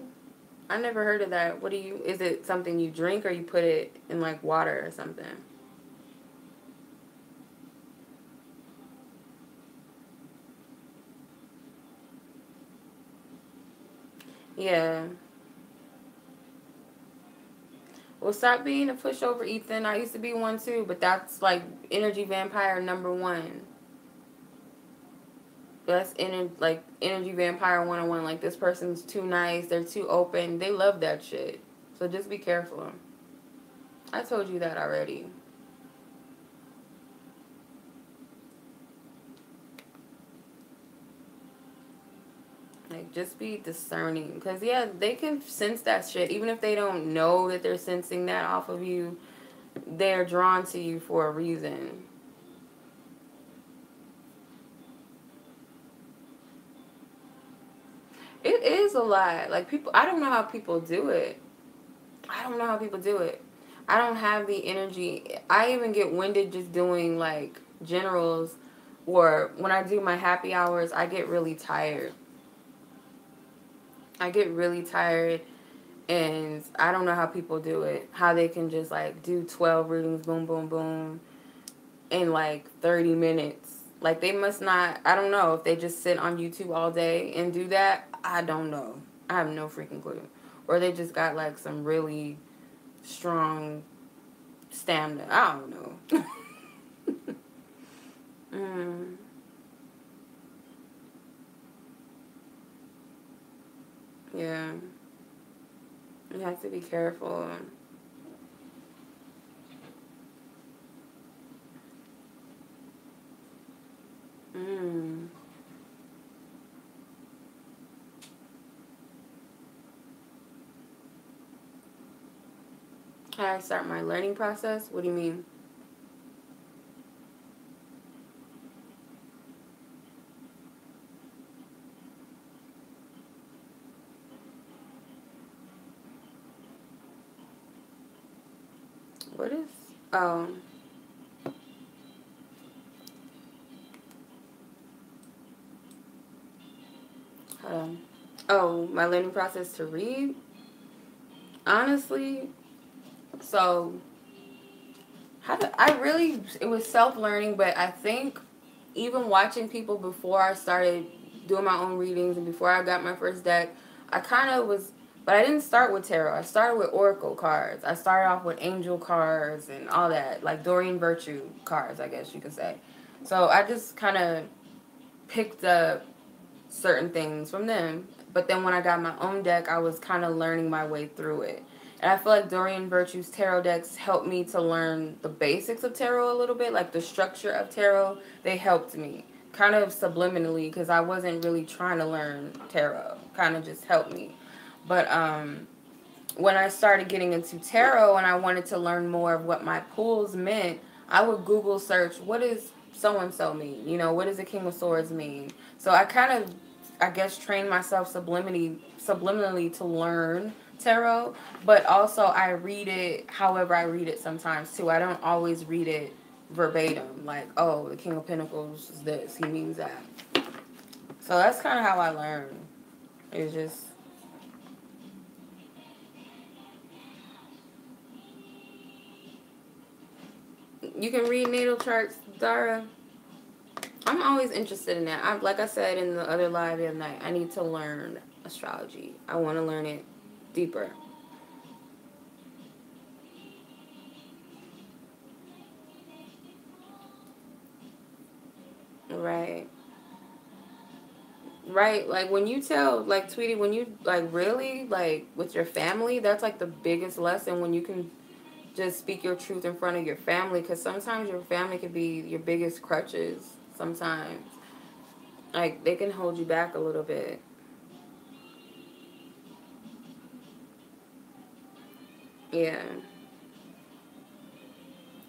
I never heard of that. What do you, is it something you drink or you put it in like water or something? Yeah. Well, stop being a pushover, Ethan. I used to be one too, but that's like energy vampire number one. That's energy vampire 101. Like, this person's too nice, they're too open. They love that shit. So just be careful. I told you that already. Like, just be discerning. Because, yeah, they can sense that shit. Even if they don't know that they're sensing that off of you, they're drawn to you for a reason. It is a lot. Like, people, I don't know how people do it. I don't know how people do it. I don't have the energy. I even get winded just doing, like, generals, or when I do my happy hours, I get really tired. I get really tired, and I don't know how people do it. How they can just, like, do 12 readings, boom, boom, boom, in, like, 30 minutes. Like, they must not, I don't know, if they just sit on YouTube all day and do that, I don't know. I have no freaking clue. Or they just got, like, some really strong stamina. I don't know. mm, yeah. You have to be careful. Mm. How I start my learning process? What do you mean? What is... Oh, hold on. Oh, my learning process to read? Honestly, so I really, it was self-learning, but I think even watching people before I started doing my own readings and before I got my first deck, I kind of was, but I didn't start with tarot. I started with oracle cards. I started off with angel cards and all that, like Doreen Virtue cards, I guess you could say. So I just kind of picked up certain things from them. But then when I got my own deck, I was kind of learning my way through it. And I feel like Dorian Virtue's tarot decks helped me to learn the basics of tarot a little bit, like the structure of tarot. They helped me kind of subliminally because I wasn't really trying to learn tarot. Kind of just helped me. But when I started getting into tarot and I wanted to learn more of what my pulls meant, I would Google search, what does so-and-so mean? You know, what does the King of Swords mean? So I kind of, I guess, trained myself subliminally to learn tarot, but also I read it however I read it sometimes too. I don't always read it verbatim, like, oh, the King of Pentacles is this, he means that. So that's kind of how I learn. It's just... You can read natal charts, Dara. I'm always interested in that. Like I said in the other live the other night, I need to learn astrology. I want to learn it deeper. Right. Right. Like, when you tell, like, Tweety, when you, like, really, like, with your family, that's, like, the biggest lesson, when you can just speak your truth in front of your family, because sometimes your family can be your biggest crutches sometimes. Like, they can hold you back a little bit. Yeah.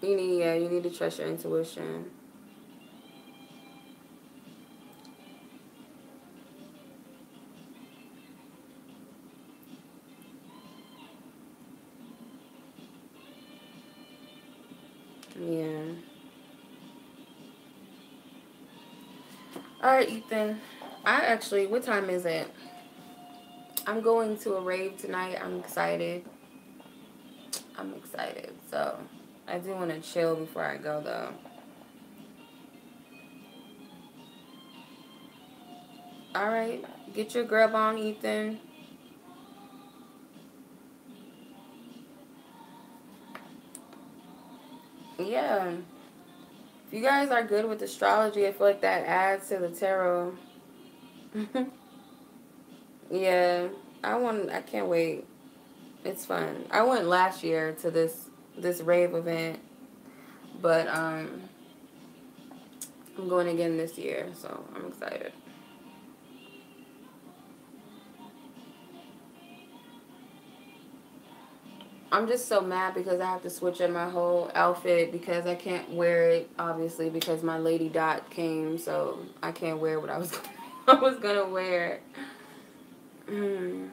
You need to trust your intuition. Yeah. All right, Ethan. What time is it? I'm going to a rave tonight. I'm excited. I'm excited. So, I do want to chill before I go, though. All right. Get your grub on, Ethan. Yeah. If you guys are good with astrology, I feel like that adds to the tarot. Yeah. I can't wait. It's fun. I went last year to this rave event, but I'm going again this year, so I'm excited. I'm just so mad because I have to switch up my whole outfit because I can't wear it, obviously, because my Lady Dot came, so I can't wear what I was I was gonna wear. Mm.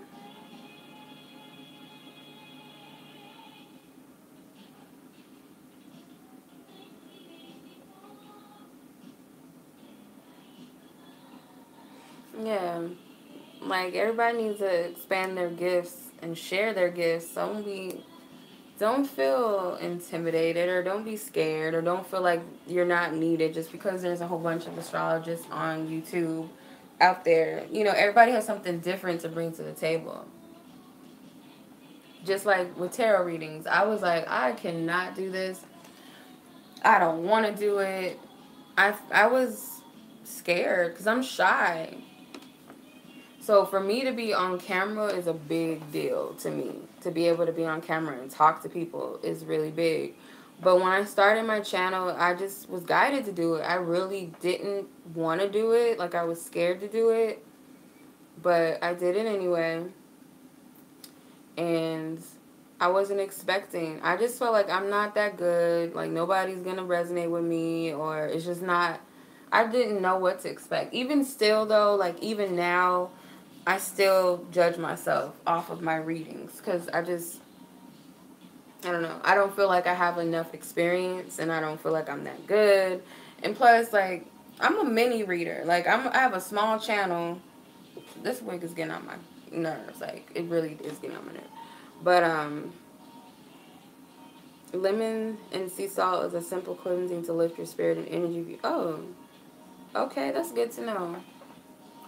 Yeah, like everybody needs to expand their gifts and share their gifts. Don't feel intimidated or don't be scared or don't feel like you're not needed just because there's a whole bunch of astrologists on YouTube out there. You know, everybody has something different to bring to the table. Just like with tarot readings, I was like, I cannot do this. I don't want to do it. I was scared because I'm shy. So for me to be on camera is a big deal to me. To be able to be on camera and talk to people is really big. But when I started my channel, I just was guided to do it. I really didn't want to do it. Like I was scared to do it. But I did it anyway. And I wasn't expecting. I just felt like I'm not that good. Like nobody's going to resonate with me. Or it's just not. I didn't know what to expect. Even still though, like even now, I still judge myself off of my readings because I don't know. I don't feel like I have enough experience and I don't feel like I'm that good. And plus, like, I'm a mini reader. Like, I have a small channel. This wig is getting on my nerves. Like, it really is getting on my nerves. But, lemon and sea salt is a simple cleansing to lift your spirit and energy. Oh, okay. That's good to know.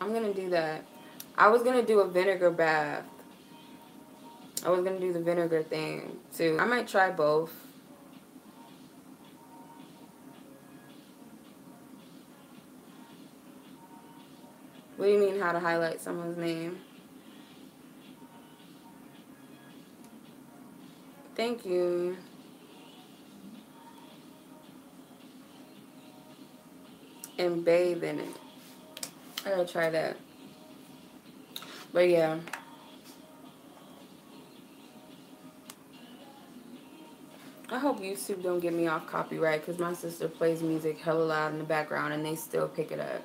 I'm going to do that. I was going to do a vinegar bath. I was going to do the vinegar thing, too. I might try both. What do you mean how to highlight someone's name? Thank you. And bathe in it. I gotta try that. But yeah. I hope YouTube don't get me off copyright because my sister plays music hella loud in the background and they still pick it up.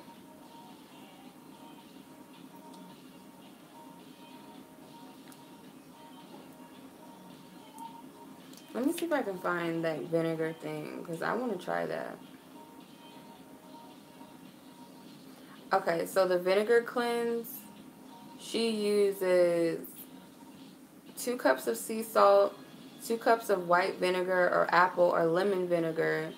Let me see if I can find that vinegar thing because I want to try that. Okay, so the vinegar cleanse, she uses 2 cups of sea salt, 2 cups of white vinegar or apple or lemon vinegar.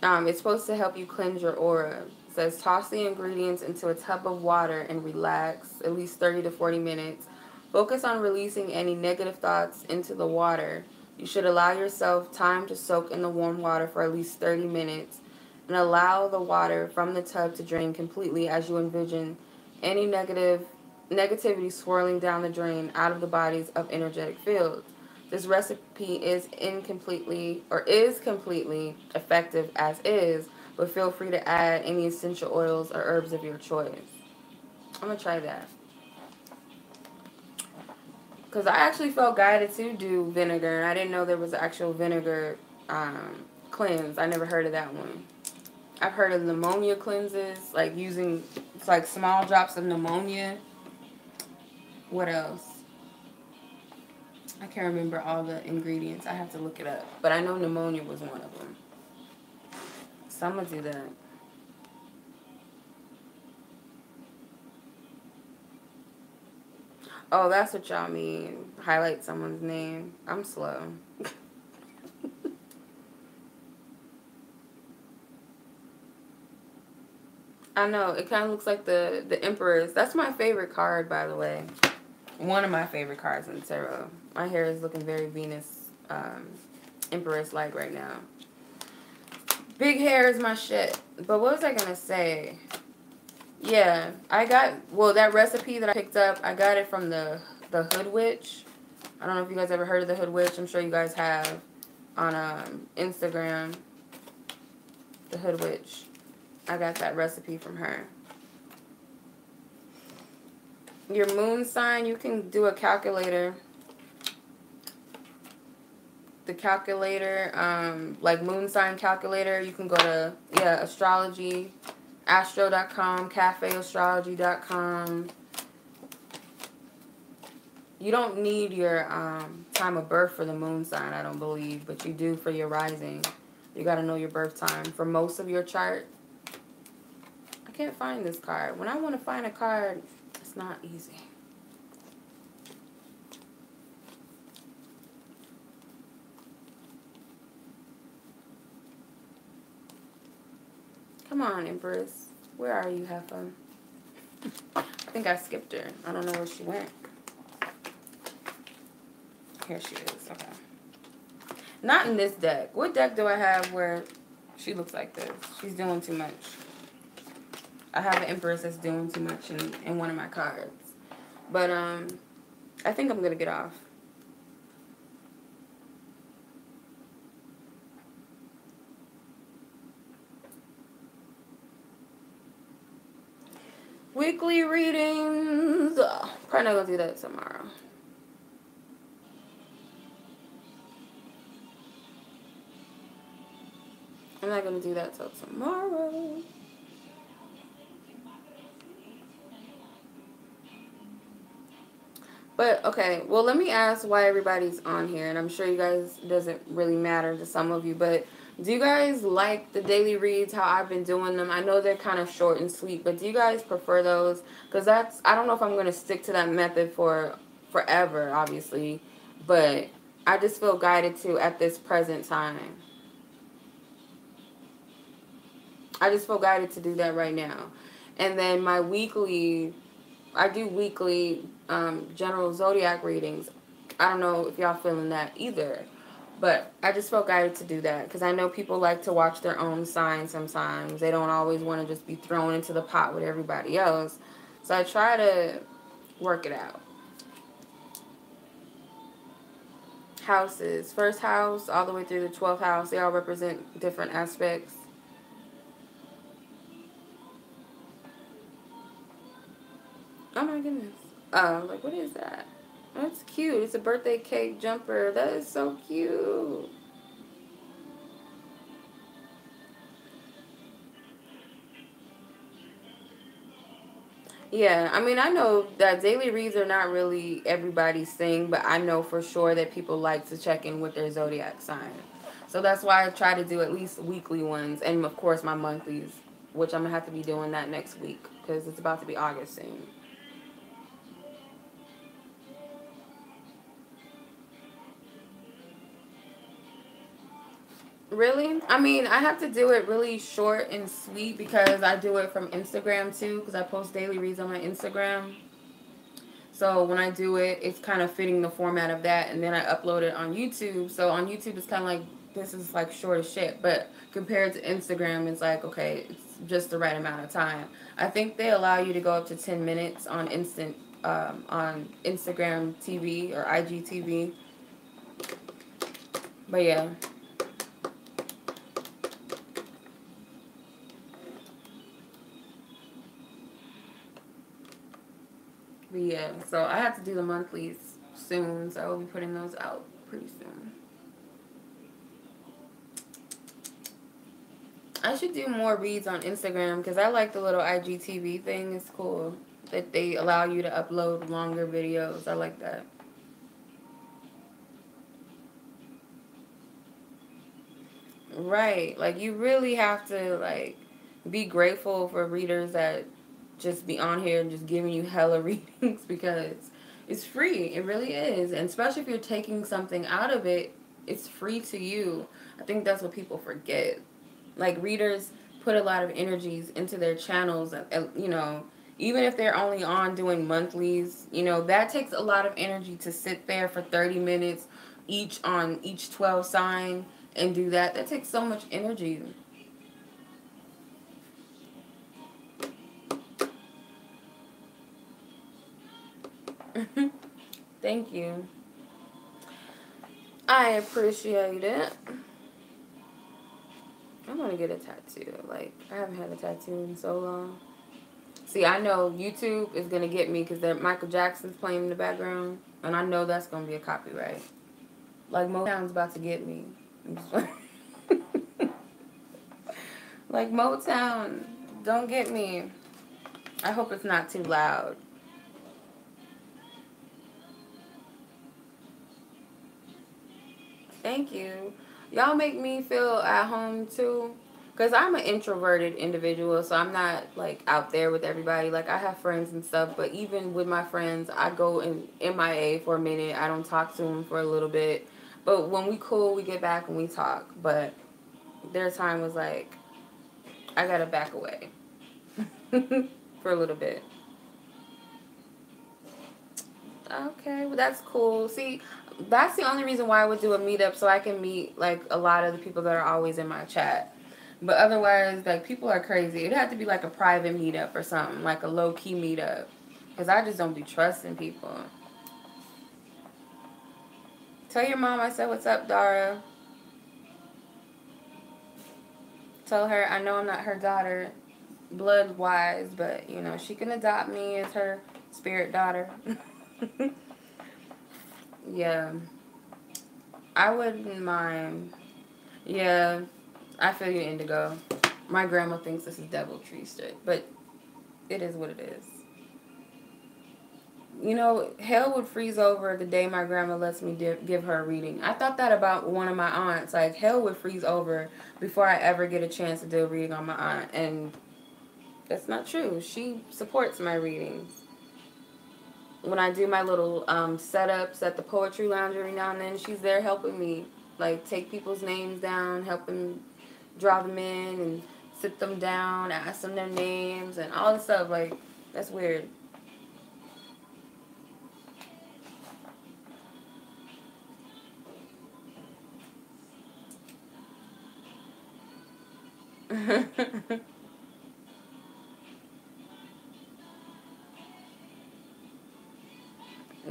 It's supposed to help you cleanse your aura. It says toss the ingredients into a tub of water and relax at least 30 to 40 minutes. Focus on releasing any negative thoughts into the water. You should allow yourself time to soak in the warm water for at least 30 minutes and allow the water from the tub to drain completely as you envision any negativity swirling down the drain out of the bodies of energetic fields. This recipe is completely effective as is, but feel free to add any essential oils or herbs of your choice. I'm gonna try that. Because I actually felt guided to do vinegar, and I didn't know there was actual vinegar cleanse. I never heard of that one. I've heard of pneumonia cleanses, like using, it's like small drops of pneumonia. What else? I can't remember all the ingredients. I have to look it up. But I know pneumonia was one of them. So I'm going to do that. Oh, that's what y'all mean. Highlight someone's name. I'm slow. I know. It kind of looks like the Empress. That's my favorite card, by the way. One of my favorite cards in the tarot. My hair is looking very Venus Empress-like right now. Big hair is my shit. But what was I going to say? Yeah, I got, well, that recipe that I picked up, I got it from the Hood Witch. I don't know if you guys ever heard of the Hood Witch. I'm sure you guys have on Instagram. The Hood Witch. I got that recipe from her. Your moon sign, you can do a calculator. The calculator, like moon sign calculator, you can go to, astrology, astro.com, cafeastrology.com. You don't need your time of birth for the moon sign, I don't believe, but you do for your rising. You got to know your birth time for most of your chart. I can't find this card. When I want to find a card, it's not easy. Come on, Empress. Where are you, Heffa? I think I skipped her. I don't know where she went. Here she is. Okay. Not in this deck. What deck do I have where she looks like this? She's doing too much. I have an Empress that's doing too much in one of my cards. But, I think I'm going to get off. Weekly readings. Ugh, probably not going to do that tomorrow. I'm not going to do that till tomorrow. But, okay, well, let me ask why everybody's on here. And I'm sure you guys, it doesn't really matter to some of you. But do you guys like the daily reads, how I've been doing them? I know they're kind of short and sweet, but do you guys prefer those? Because I don't know if I'm going to stick to that method for forever, obviously. But I just feel guided to at this present time. I just feel guided to do that right now. And then my weekly, I do weekly general zodiac readings. I don't know if y'all feeling that either. But I just felt guided to do that. Because I know people like to watch their own signs sometimes. They don't always want to just be thrown into the pot with everybody else. So I try to work it out. Houses. First house all the way through the 12th house. They all represent different aspects. Oh my goodness. Like, what is that? That's cute. It's a birthday cake jumper. That is so cute. Yeah, I mean, I know that daily reads are not really everybody's thing, but I know for sure that people like to check in with their zodiac sign. So that's why I try to do at least weekly ones, and of course my monthlies, which I'm going to have to be doing that next week because it's about to be August soon. Really? I mean, I have to do it really short and sweet because I do it from Instagram too, because I post daily reads on my Instagram. So when I do it, it's kind of fitting the format of that, and then I upload it on YouTube. So on YouTube, it's kind of like, this is like short as shit. But compared to Instagram, it's like, okay, it's just the right amount of time. I think they allow you to go up to 10 minutes on on Instagram TV or IGTV. But yeah. But yeah, so I have to do the monthlies soon, so I will be putting those out pretty soon. I should do more reads on Instagram because I like the little IGTV thing. It's cool that they allow you to upload longer videos. I like that. Right. Like, you really have to, like, be grateful for readers that just be on here and just giving you hella readings because it's free. It really is. And especially if you're taking something out of it, it's free to you. I think that's what people forget. Like, readers put a lot of energies into their channels, and you know, even if they're only on doing monthlies, you know, that takes a lot of energy to sit there for 30 minutes each on each 12 sign and do that. That takes so much energy. Thank you. I appreciate it. I want to get a tattoo. Like, I haven't had a tattoo in so long. See, I know YouTube is going to get me because Michael Jackson's playing in the background. And I know that's going to be a copyright. Like, Motown's about to get me. Like, Motown, don't get me. I hope it's not too loud. Thank you. Y'all make me feel at home, too. Because I'm an introverted individual, so I'm not, like, out there with everybody. Like, I have friends and stuff, but even with my friends, I go in MIA for a minute. I don't talk to them for a little bit. But when we cool, we get back and we talk. But their time was like, I gotta back away for a little bit. Okay, well, that's cool. See, that's the only reason why I would do a meetup, so I can meet, like, a lot of the people that are always in my chat. But otherwise, like, people are crazy. It'd have to be, like, a private meetup or something, like a low-key meetup. Because I just don't be trusting people. Tell your mom I said what's up, Dara. Tell her I know I'm not her daughter blood-wise, but, you know, she can adopt me as her spirit daughter. Yeah. I wouldn't mind. Yeah. I feel you, Indigo. My grandma thinks this is deviltry shit, but it is what it is. You know, hell would freeze over the day my grandma lets me give her a reading. I thought that about one of my aunts. Like, hell would freeze over before I ever get a chance to do a reading on my aunt. And that's not true. She supports my readings. When I do my little setups at the Poetry Lounge every now and then, she's there helping me. Like, take people's names down, helping draw them in and sit them down, ask them their names, and all this stuff. Like, that's weird.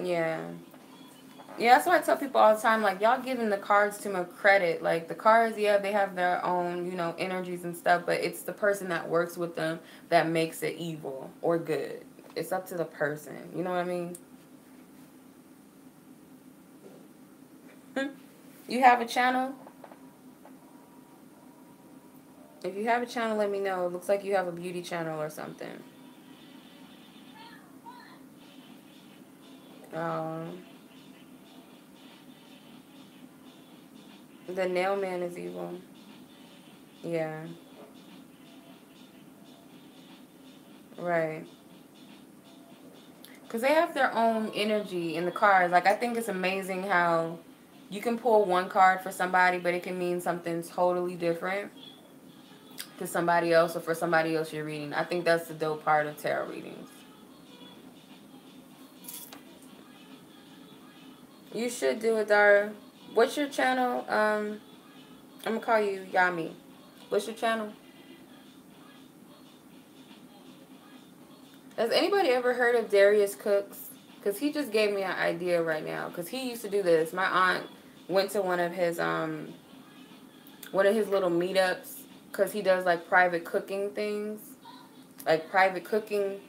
Yeah. Yeah, that's why I tell people all the time, like, y'all giving the cards too much credit. Like, the cards, yeah, they have their own, you know, energies and stuff, but it's the person that works with them that makes it evil or good. It's up to the person. You know what I mean? You have a channel? If you have a channel, let me know. It looks like you have a beauty channel or something. Um, the nail man is evil. Yeah. Right. Because they have their own energy in the cards. Like, I think it's amazing how you can pull one card for somebody, but it can mean something totally different to somebody else or for somebody else you're reading. I think that's the dope part of tarot readings. You should do it, Dara. What's your channel? I'm going to call you Yami. What's your channel? Has anybody ever heard of Darius Cooks? Because he just gave me an idea right now. Because he used to do this. My aunt went to one of his little meetups. Because he does, like, private cooking things. Like, private cooking.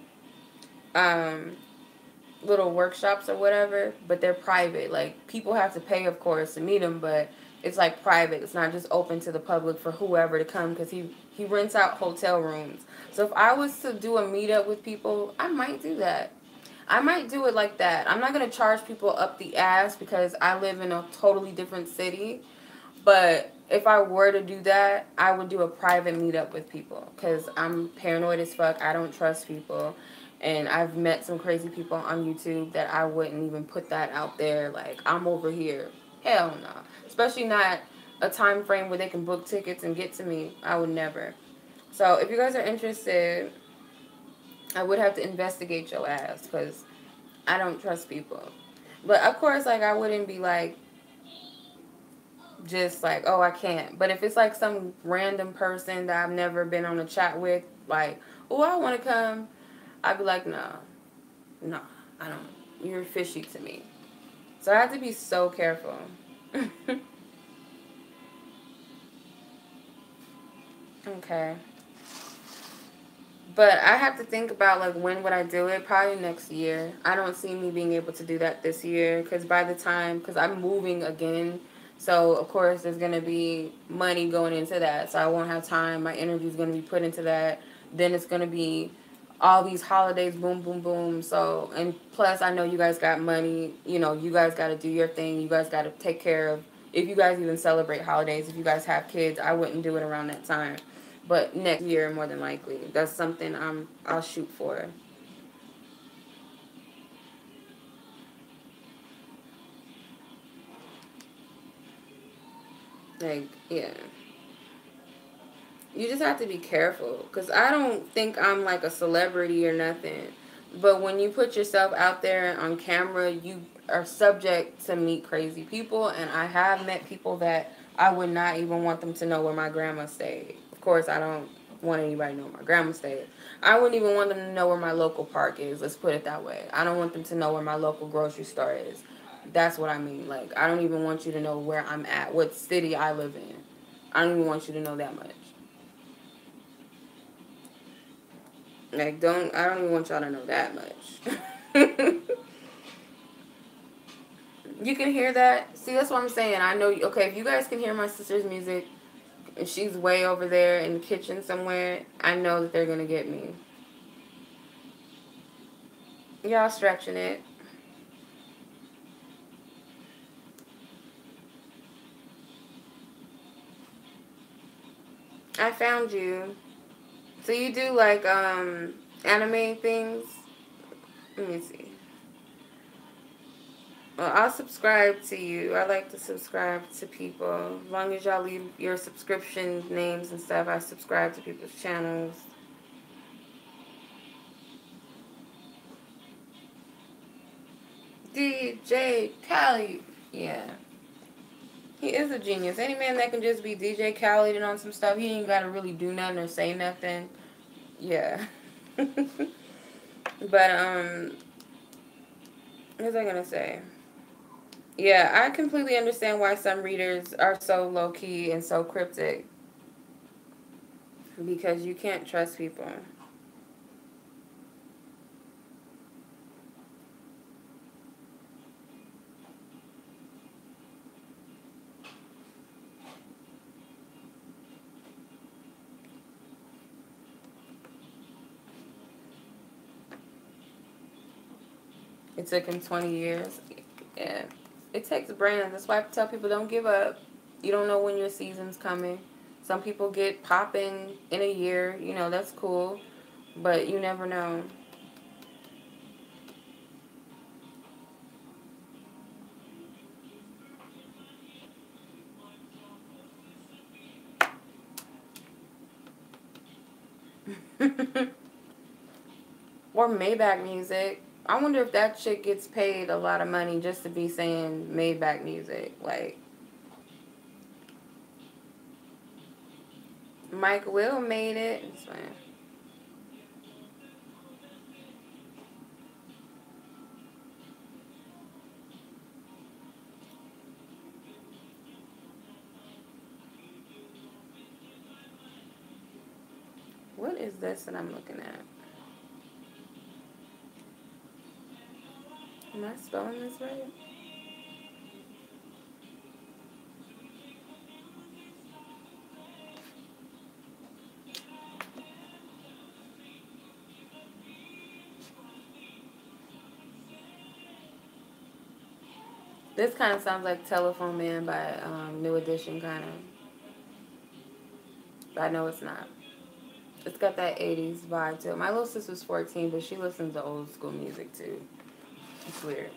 little workshops or whatever, but they're private. Like, people have to pay, of course, to meet him, but it's like private. It's not just open to the public for whoever to come, because he rents out hotel rooms. So if I was to do a meetup with people, I might do that. I might do it like that. I'm not going to charge people up the ass because I live in a totally different city. But if I were to do that, I would do a private meetup with people because I'm paranoid as fuck. I don't trust people. And I've met some crazy people on YouTube that I wouldn't even put that out there. Like, I'm over here. Hell no. Especially not a time frame where they can book tickets and get to me. I would never. So if you guys are interested, I would have to investigate your ass because I don't trust people. But of course, like, I wouldn't be like, just like, oh, I can't. But if it's like some random person that I've never been on a chat with, like, oh, I want to come, I'd be like, no, I don't. You're fishy to me. So I have to be so careful. Okay. But I have to think about, like, when would I do it? Probably next year. I don't see me being able to do that this year because by the time, because I'm moving again, so of course there's going to be money going into that. So I won't have time. My energy is going to be put into that. Then it's going to be all these holidays, boom, boom, boom. So, and plus I know you guys got money. You know, you guys got to do your thing. You guys got to take care of, if you guys even celebrate holidays, if you guys have kids, I wouldn't do it around that time. But next year, more than likely, that's something I'll shoot for. Like, yeah, you just have to be careful because I don't think I'm like a celebrity or nothing. But when you put yourself out there on camera, you are subject to meet crazy people, and I have met people that I would not even want them to know where my grandma stayed. Of course, I don't want anybody to know where my grandma stayed. I wouldn't even want them to know where my local park is. Let's put it that way. I don't want them to know where my local grocery store is. That's what I mean. Like, I don't even want you to know where I'm at, what city I live in. I don't even want you to know that much. Like, I don't even want y'all to know that much. You can hear that? See, that's what I'm saying. I know, okay, if you guys can hear my sister's music, and she's way over there in the kitchen somewhere, I know that they're going to get me. Y'all stretching it. I found you. So you do, like, anime things? Let me see. Well, I'll subscribe to you. I like to subscribe to people. As long as y'all leave your subscription names and stuff, I subscribe to people's channels. DJ Khaled. Yeah. He is a genius. Any man that can just be DJ Khaled and on some stuff, he ain't got to really do nothing or say nothing. Yeah. But, what was I going to say? Yeah, I completely understand why some readers are so low-key and so cryptic. Because you can't trust people. It took him 20 years. Yeah. It takes brands. That's why I tell people don't give up. You don't know when your season's coming. Some people get popping in a year. You know, that's cool. But you never know. Or Maybach music. I wonder if that chick gets paid a lot of money just to be saying Maybach music. Like, Mike Will made it. It's fine. What is this that I'm looking at? Am I spelling this right? This kind of sounds like Telephone Man by New Edition, kind of. But I know it's not. It's got that 80s vibe to it. My little sister's 14, but she listens to old school music too. It's weird.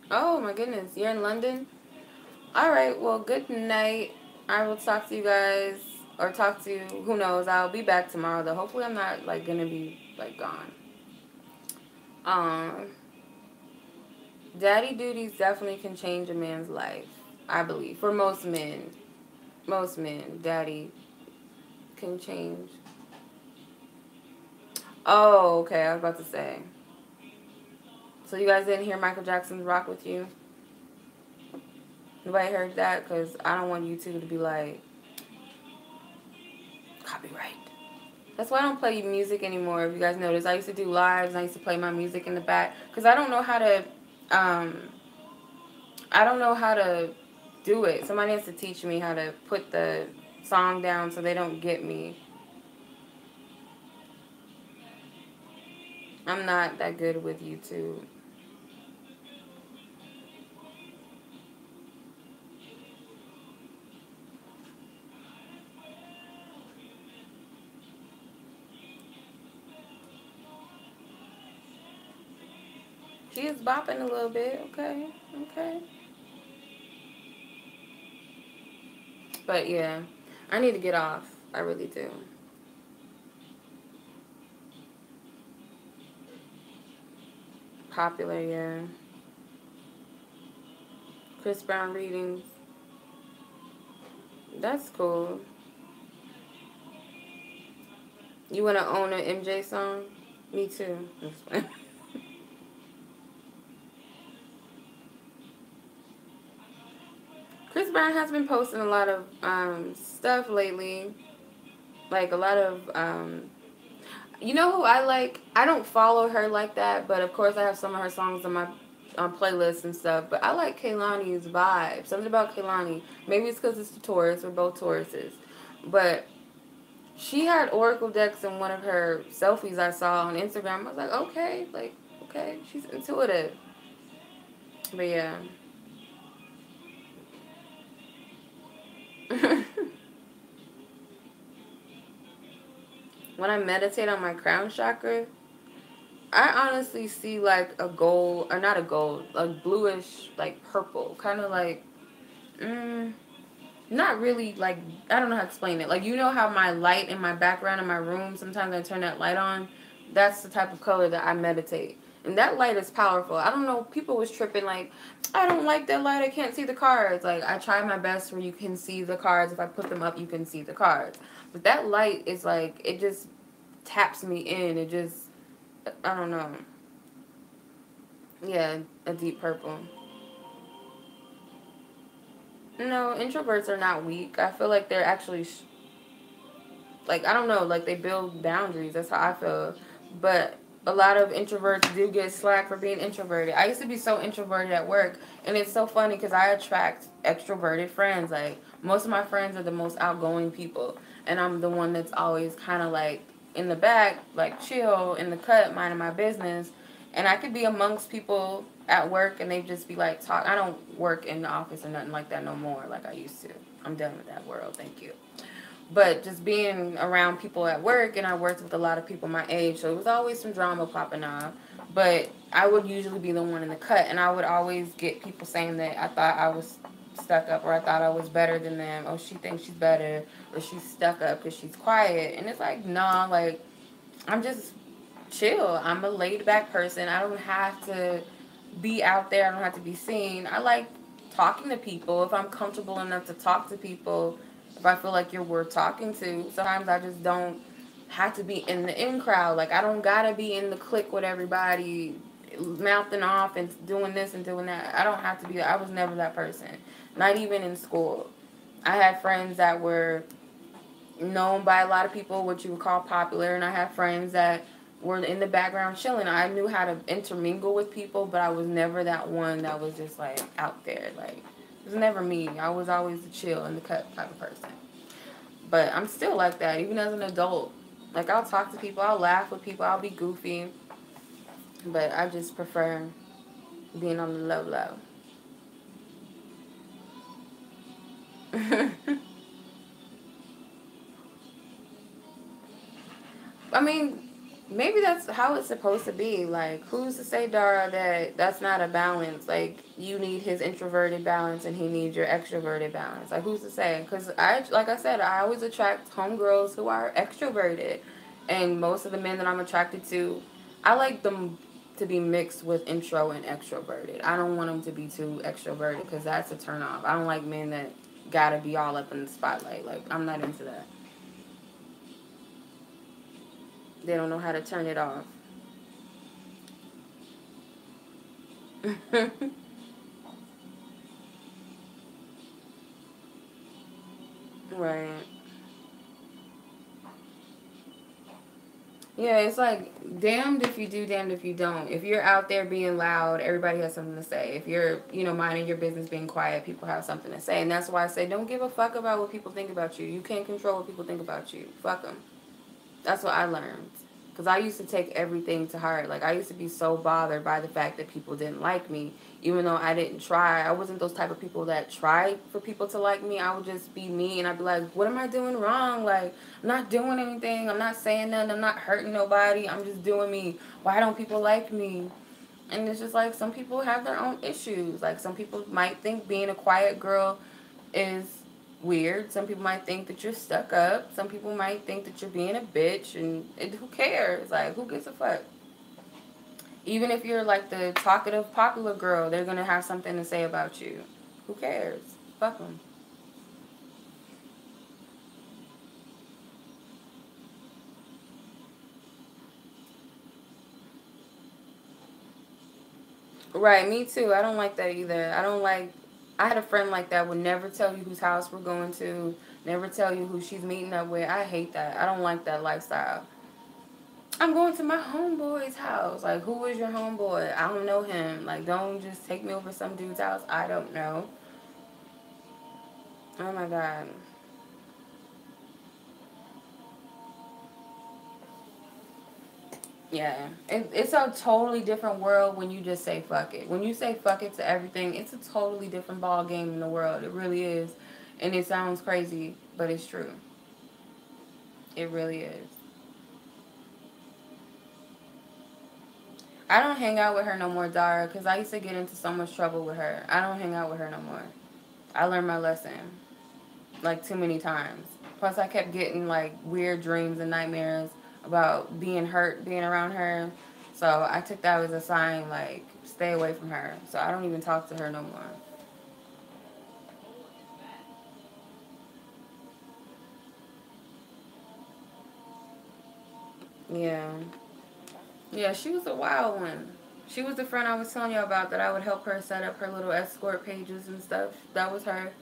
Oh my goodness, you're in London? Alright, well, good night. I will talk to you guys, or talk to, who knows, I'll be back tomorrow though. Hopefully I'm not, like, gonna be, like, gone. Um, Daddy duties definitely can change a man's life, I believe. For most men. Most men, daddy can change. Oh, okay, I was about to say. So you guys didn't hear Michael Jackson's Rock With You? Nobody heard that? Because I don't want you two to be like, copyright. That's why I don't play music anymore. If you guys notice, I used to do lives and I used to play my music in the back. Because I don't know how to, do it. Somebody has to teach me how to put the song down so they don't get me. I'm not that good with YouTube. She is bopping a little bit. Okay. Okay. But yeah, I need to get off. I really do. Popular, yeah. Chris Brown readings. That's cool. You want to own an MJ song? Me too. Chris Brown has been posting a lot of stuff lately. Like a lot of you know who I like? I don't follow her like that, but of course I have some of her songs on my playlists and stuff. But I like Kehlani's vibe. Something about Kehlani. Maybe it's because it's a Taurus. We're both Tauruses. But she had Oracle decks in one of her selfies I saw on Instagram. I was like, okay, okay, she's intuitive. But yeah. When I meditate on my crown chakra, I honestly see like a gold, or not a gold, like bluish, like purple, kind of like, not really like, I don't know how to explain it. Like, you know how my light in my background in my room, sometimes I turn that light on? That's the type of color that I meditate. And that light is powerful. I don't know, people was tripping like, I don't like that light, I can't see the cards. Like, I try my best where you can see the cards. If I put them up, you can see the cards. But that light is like, it just taps me in. It just, I don't know. Yeah, a deep purple. No, introverts are not weak. I feel like they're actually, like, I don't know, like, they build boundaries. That's how I feel. But a lot of introverts do get slack for being introverted. I used to be so introverted at work, and it's so funny because I attract extroverted friends. Like, most of my friends are the most outgoing people, and I'm the one that's always kind of, like, in the back, like, chill, in the cut, minding my business. And I could be amongst people at work, and they just be, like, talk. I don't work in the office or nothing like that no more like I used to. I'm done with that world. Thank you. But just being around people at work, and I worked with a lot of people my age, so it was always some drama popping off. But I would usually be the one in the cut, and I would always get people saying that I thought I was stuck up, or I thought I was better than them. Oh, she thinks she's better, or she's stuck up because she's quiet. And it's like, nah, like, I'm just chill. I'm a laid back person. I don't have to be out there. I don't have to be seen. I like talking to people. If I'm comfortable enough to talk to people, if I feel like you're worth talking to, sometimes I just don't have to be in the in crowd. Like, I don't gotta be in the clique with everybody mouthing off and doing this and doing that. I don't have to be. I was never that person. Not even in school. I had friends that were known by a lot of people, what you would call popular, and I had friends that were in the background chilling. I knew how to intermingle with people, but I was never that one that was just like out there. Like, it was never me. I was always the chill and the cut type of person. But I'm still like that, even as an adult. Like, I'll talk to people, I'll laugh with people, I'll be goofy. But I just prefer being on the low low. I mean, maybe that's how it's supposed to be. Like, who's to say, Dara, that that's not a balance? Like, you need his introverted balance and he needs your extroverted balance. Like, who's to say? Because like I said, I always attract homegirls who are extroverted. And most of the men that I'm attracted to, I like them to be mixed with intro and extroverted. I don't want them to be too extroverted because that's a turn off. I don't like men that gotta be all up in the spotlight. Like, I'm not into that. They don't know how to turn it off. Right. Yeah, it's like damned if you do, damned if you don't. If you're out there being loud, everybody has something to say. If you're, minding your business, being quiet, people have something to say. And that's why I say don't give a fuck about what people think about you. You can't control what people think about you. Fuck them. That's what I learned. Because I used to take everything to heart. Like, I used to be so bothered by the fact that people didn't like me. Even though I didn't try. I wasn't those type of people that tried for people to like me. I would just be me. And I'd be like, what am I doing wrong? Like, I'm not doing anything. I'm not saying nothing. I'm not hurting nobody. I'm just doing me. Why don't people like me? And it's just like some people have their own issues. Like, some people might think being a quiet girl is weird. Some people might think that you're stuck up. Some people might think that you're being a bitch, and who cares? Like, who gives a fuck? Even if you're like the talkative, popular girl, they're gonna have something to say about you. Who cares? Fuck them. Right, me too. I don't like that either. I had a friend like that would never tell you whose house we're going to, never tell you who she's meeting up with. I hate that. I don't like that lifestyle. I'm going to my homeboy's house. Like, who is your homeboy? I don't know him. Like, don't just take me over some dude's house I don't know. Oh my God. Yeah. It's a totally different world when you just say fuck it. When you say fuck it to everything, it's a totally different ball game in the world. It really is. And it sounds crazy, but it's true. It really is. I don't hang out with her no more, Dara, because I used to get into so much trouble with her. I don't hang out with her no more. I learned my lesson, like, too many times. Plus, I kept getting, like, weird dreams and nightmares about being hurt, being around her. So I took that as a sign, like, stay away from her. So I don't even talk to her no more. Yeah. Yeah, she was a wild one. She was the friend I was telling you about that I would help her set up her little escort pages and stuff. That was her.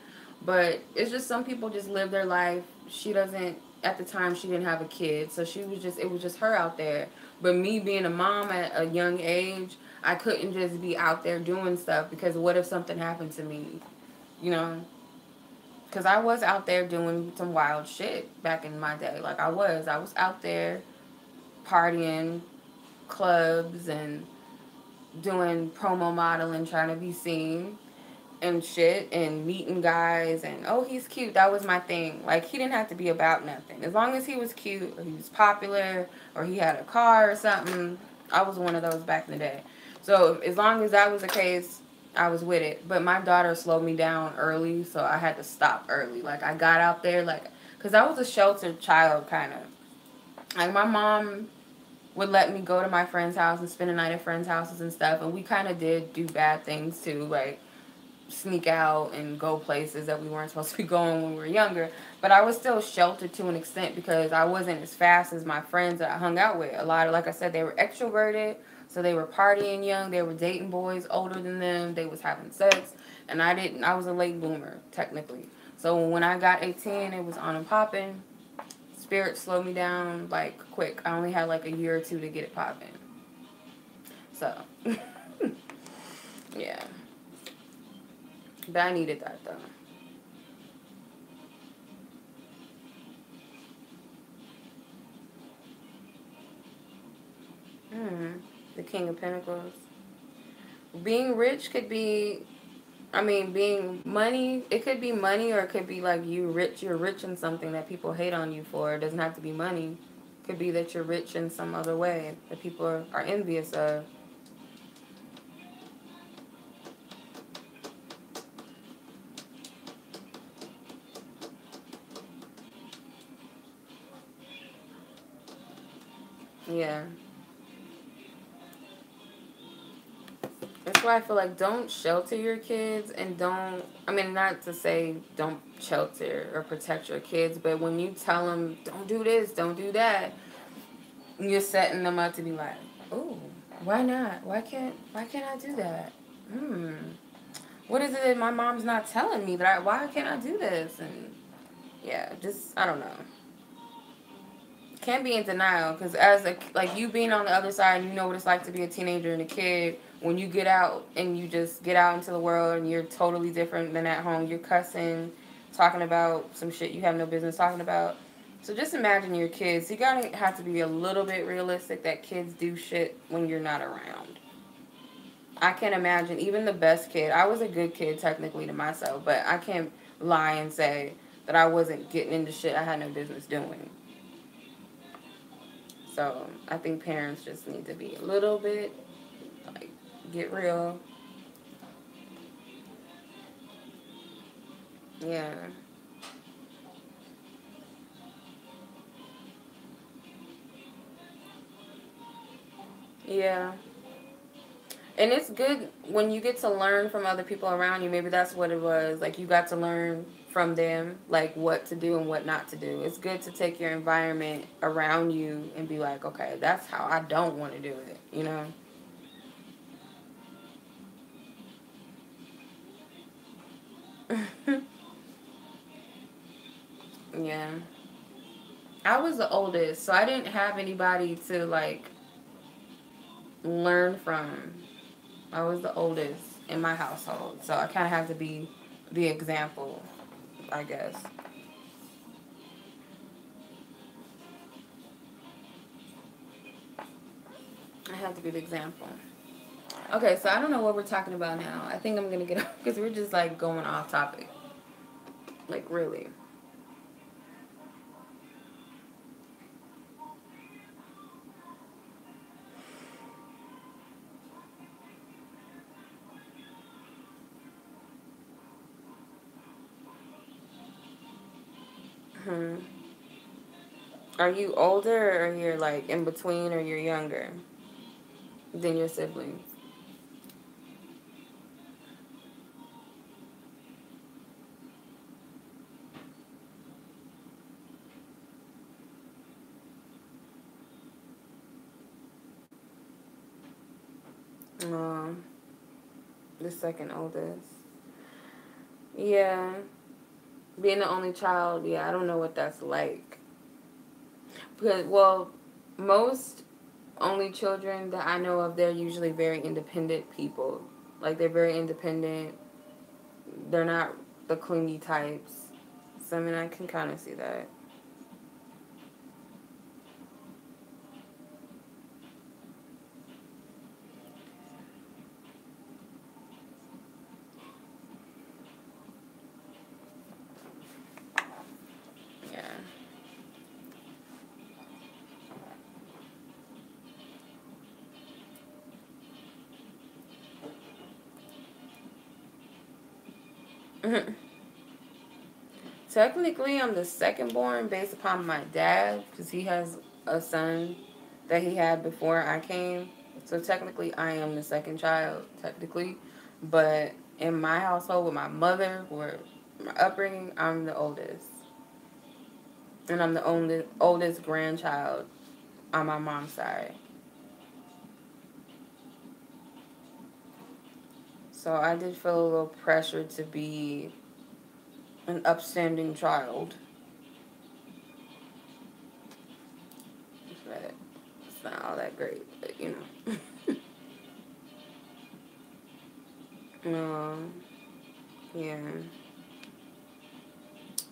But it's just some people just live their life. She doesn't, at the time, she didn't have a kid. So it was just her out there. But me being a mom at a young age, I couldn't just be out there doing stuff because what if something happened to me? You know? Because I was out there doing some wild shit back in my day. Like, I was. I was out there partying, clubs, and doing promo modeling, trying to be seen and shit, and meeting guys, and oh, he's cute. That was my thing. Like, he didn't have to be about nothing. As long as he was cute, or he was popular, or he had a car or something, I was one of those back in the day. So as long as that was the case, I was with it. But my daughter slowed me down early, so I had to stop early. Like, I got out there, like, because I was a sheltered child, kind of. Like, my mom would let me go to my friend's house and spend the night at friends' houses and stuff. And we kind of did do bad things too, like sneak out and go places that we weren't supposed to be going when we were younger. But I was still sheltered to an extent because I wasn't as fast as my friends that I hung out with. A lot of, like I said, they were extroverted. So they were partying young. They were dating boys older than them. They was having sex. And I didn't. I was a late bloomer, technically. So when I got 18, it was on and popping. spirit slowed me down, like, quick. I only had, like, a year or two to get it popping. So, yeah. But I needed that, though. The King of Pentacles. Being rich could be, I mean, being money, it could be money, or it could be like you're rich in something that people hate on you for. It doesn't have to be money. It could be that you're rich in some other way that people are envious of. Yeah. That's why I feel like don't shelter your kids, and don't, I mean, not to say don't shelter or protect your kids, but when you tell them, don't do this, don't do that, you're setting them up to be like, oh, why not? Why can't I do that? What is it that my mom's not telling me why can't I do this? And yeah, just, I don't know. Can't be in denial, because as a, like, you being on the other side, you know what it's like to be a teenager and a kid. When you get out and you just get out into the world and you're totally different than at home, you're cussing, talking about some shit you have no business talking about. So just imagine your kids. You gotta have to be a little bit realistic that kids do shit when you're not around. I can't imagine, even the best kid. I was a good kid technically to myself, but I can't lie and say that I wasn't getting into shit I had no business doing. So I think parents just need to be a little bit, like, get real. Yeah. Yeah. And it's good when you get to learn from other people around you. Maybe that's what it was. Like, you got to learn from them, like, what to do and what not to do. It's good to take your environment around you and be like, okay, that's how I don't want to do it, you know? Yeah. I was the oldest, so I didn't have anybody to, like, learn from. I was the oldest in my household, so I kind of had to be the example, I guess. I had to be the example. Okay, so I don't know what we're talking about now. I think I'm gonna get off because we're just, like, going off topic. Like, really. Hmm. Are you older, or you're, like, in between, or you're younger than your siblings? Um, the second oldest. Yeah. Being the only child, yeah, I don't know what that's like. Because, well, most only children that I know of, they're usually very independent people. Like, they're very independent. They're not the clingy types. So, I mean, I can kind of see that. Yeah. Technically, I'm the second born based upon my dad, because he has a son that he had before I came. So technically, I am the second child, technically. But in my household with my mother, or my upbringing, I'm the oldest. And I'm the oldest grandchild on my mom's side. So I did feel a little pressure to be an upstanding child. but it's not all that great, but you know. Oh, yeah.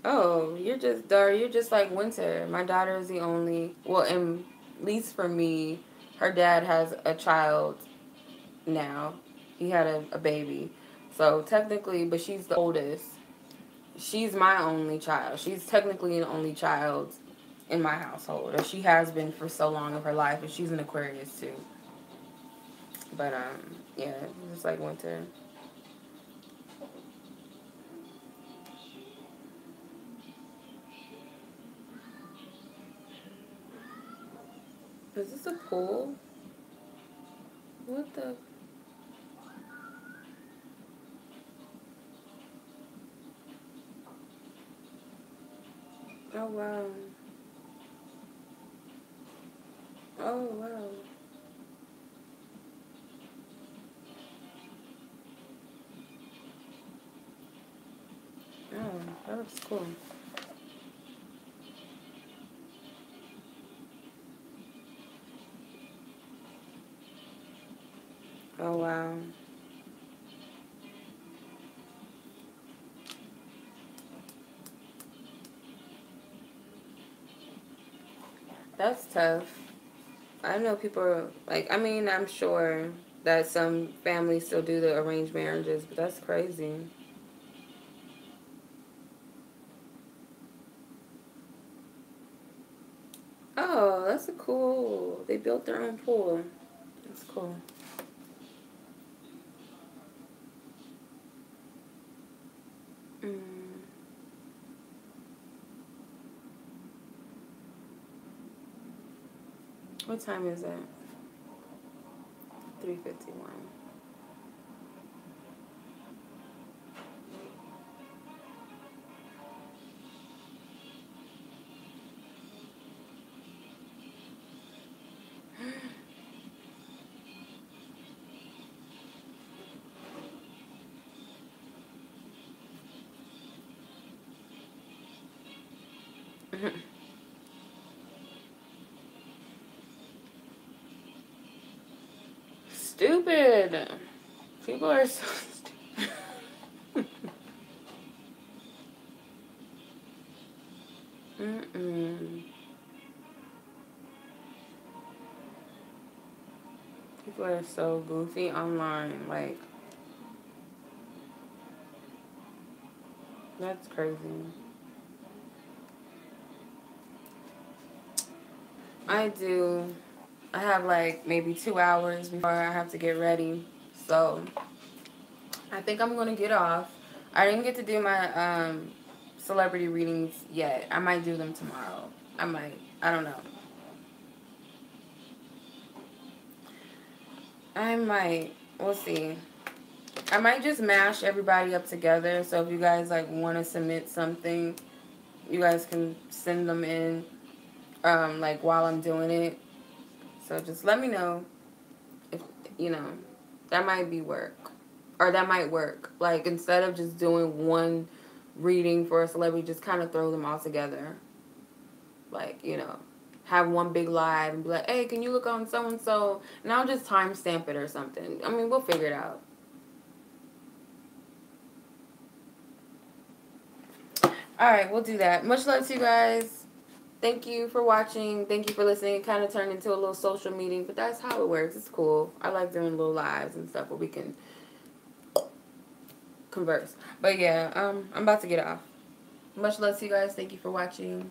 Oh, you're just Dar. You're just like Winter. My daughter is the only. Well, at least for me, her dad has a child now. He had a baby, so technically, but she's the oldest. She's my only child. She's technically an only child in my household, or she has been for so long of her life, and she's an Aquarius too. But yeah, just like Winter. Is this a pool? What the? Oh wow. Oh wow. Oh, that looks cool. Oh wow. That's tough. I know people are, like, I mean, I'm sure that some families still do the arranged marriages, but that's crazy. Oh, that's a cool. They built their own pool. That's cool. Mm. What time is it? 3:51. Stupid. People are so stupid. Mm-mm. People are so goofy online. Like, that's crazy. I do. I have like maybe 2 hours before I have to get ready. So I think I'm gonna get off. I didn't get to do my celebrity readings yet. I might do them tomorrow. I might. I don't know. I might. We'll see. I might just mash everybody up together. So if you guys like want to submit something, you guys can send them in like while I'm doing it. So just let me know if you know that might be work. Or that might work. Like, instead of just doing one reading for a celebrity, just kind of throw them all together. Like, have one big live and be like, hey, can you look on so-and-so? And I'll just timestamp it or something. I mean, we'll figure it out. Alright, we'll do that. Much love to you guys. Thank you for watching. Thank you for listening. It kind of turned into a little social meeting, but that's how it works. It's cool. I like doing little lives and stuff where we can converse. But yeah, I'm about to get off. Much love to you guys. Thank you for watching.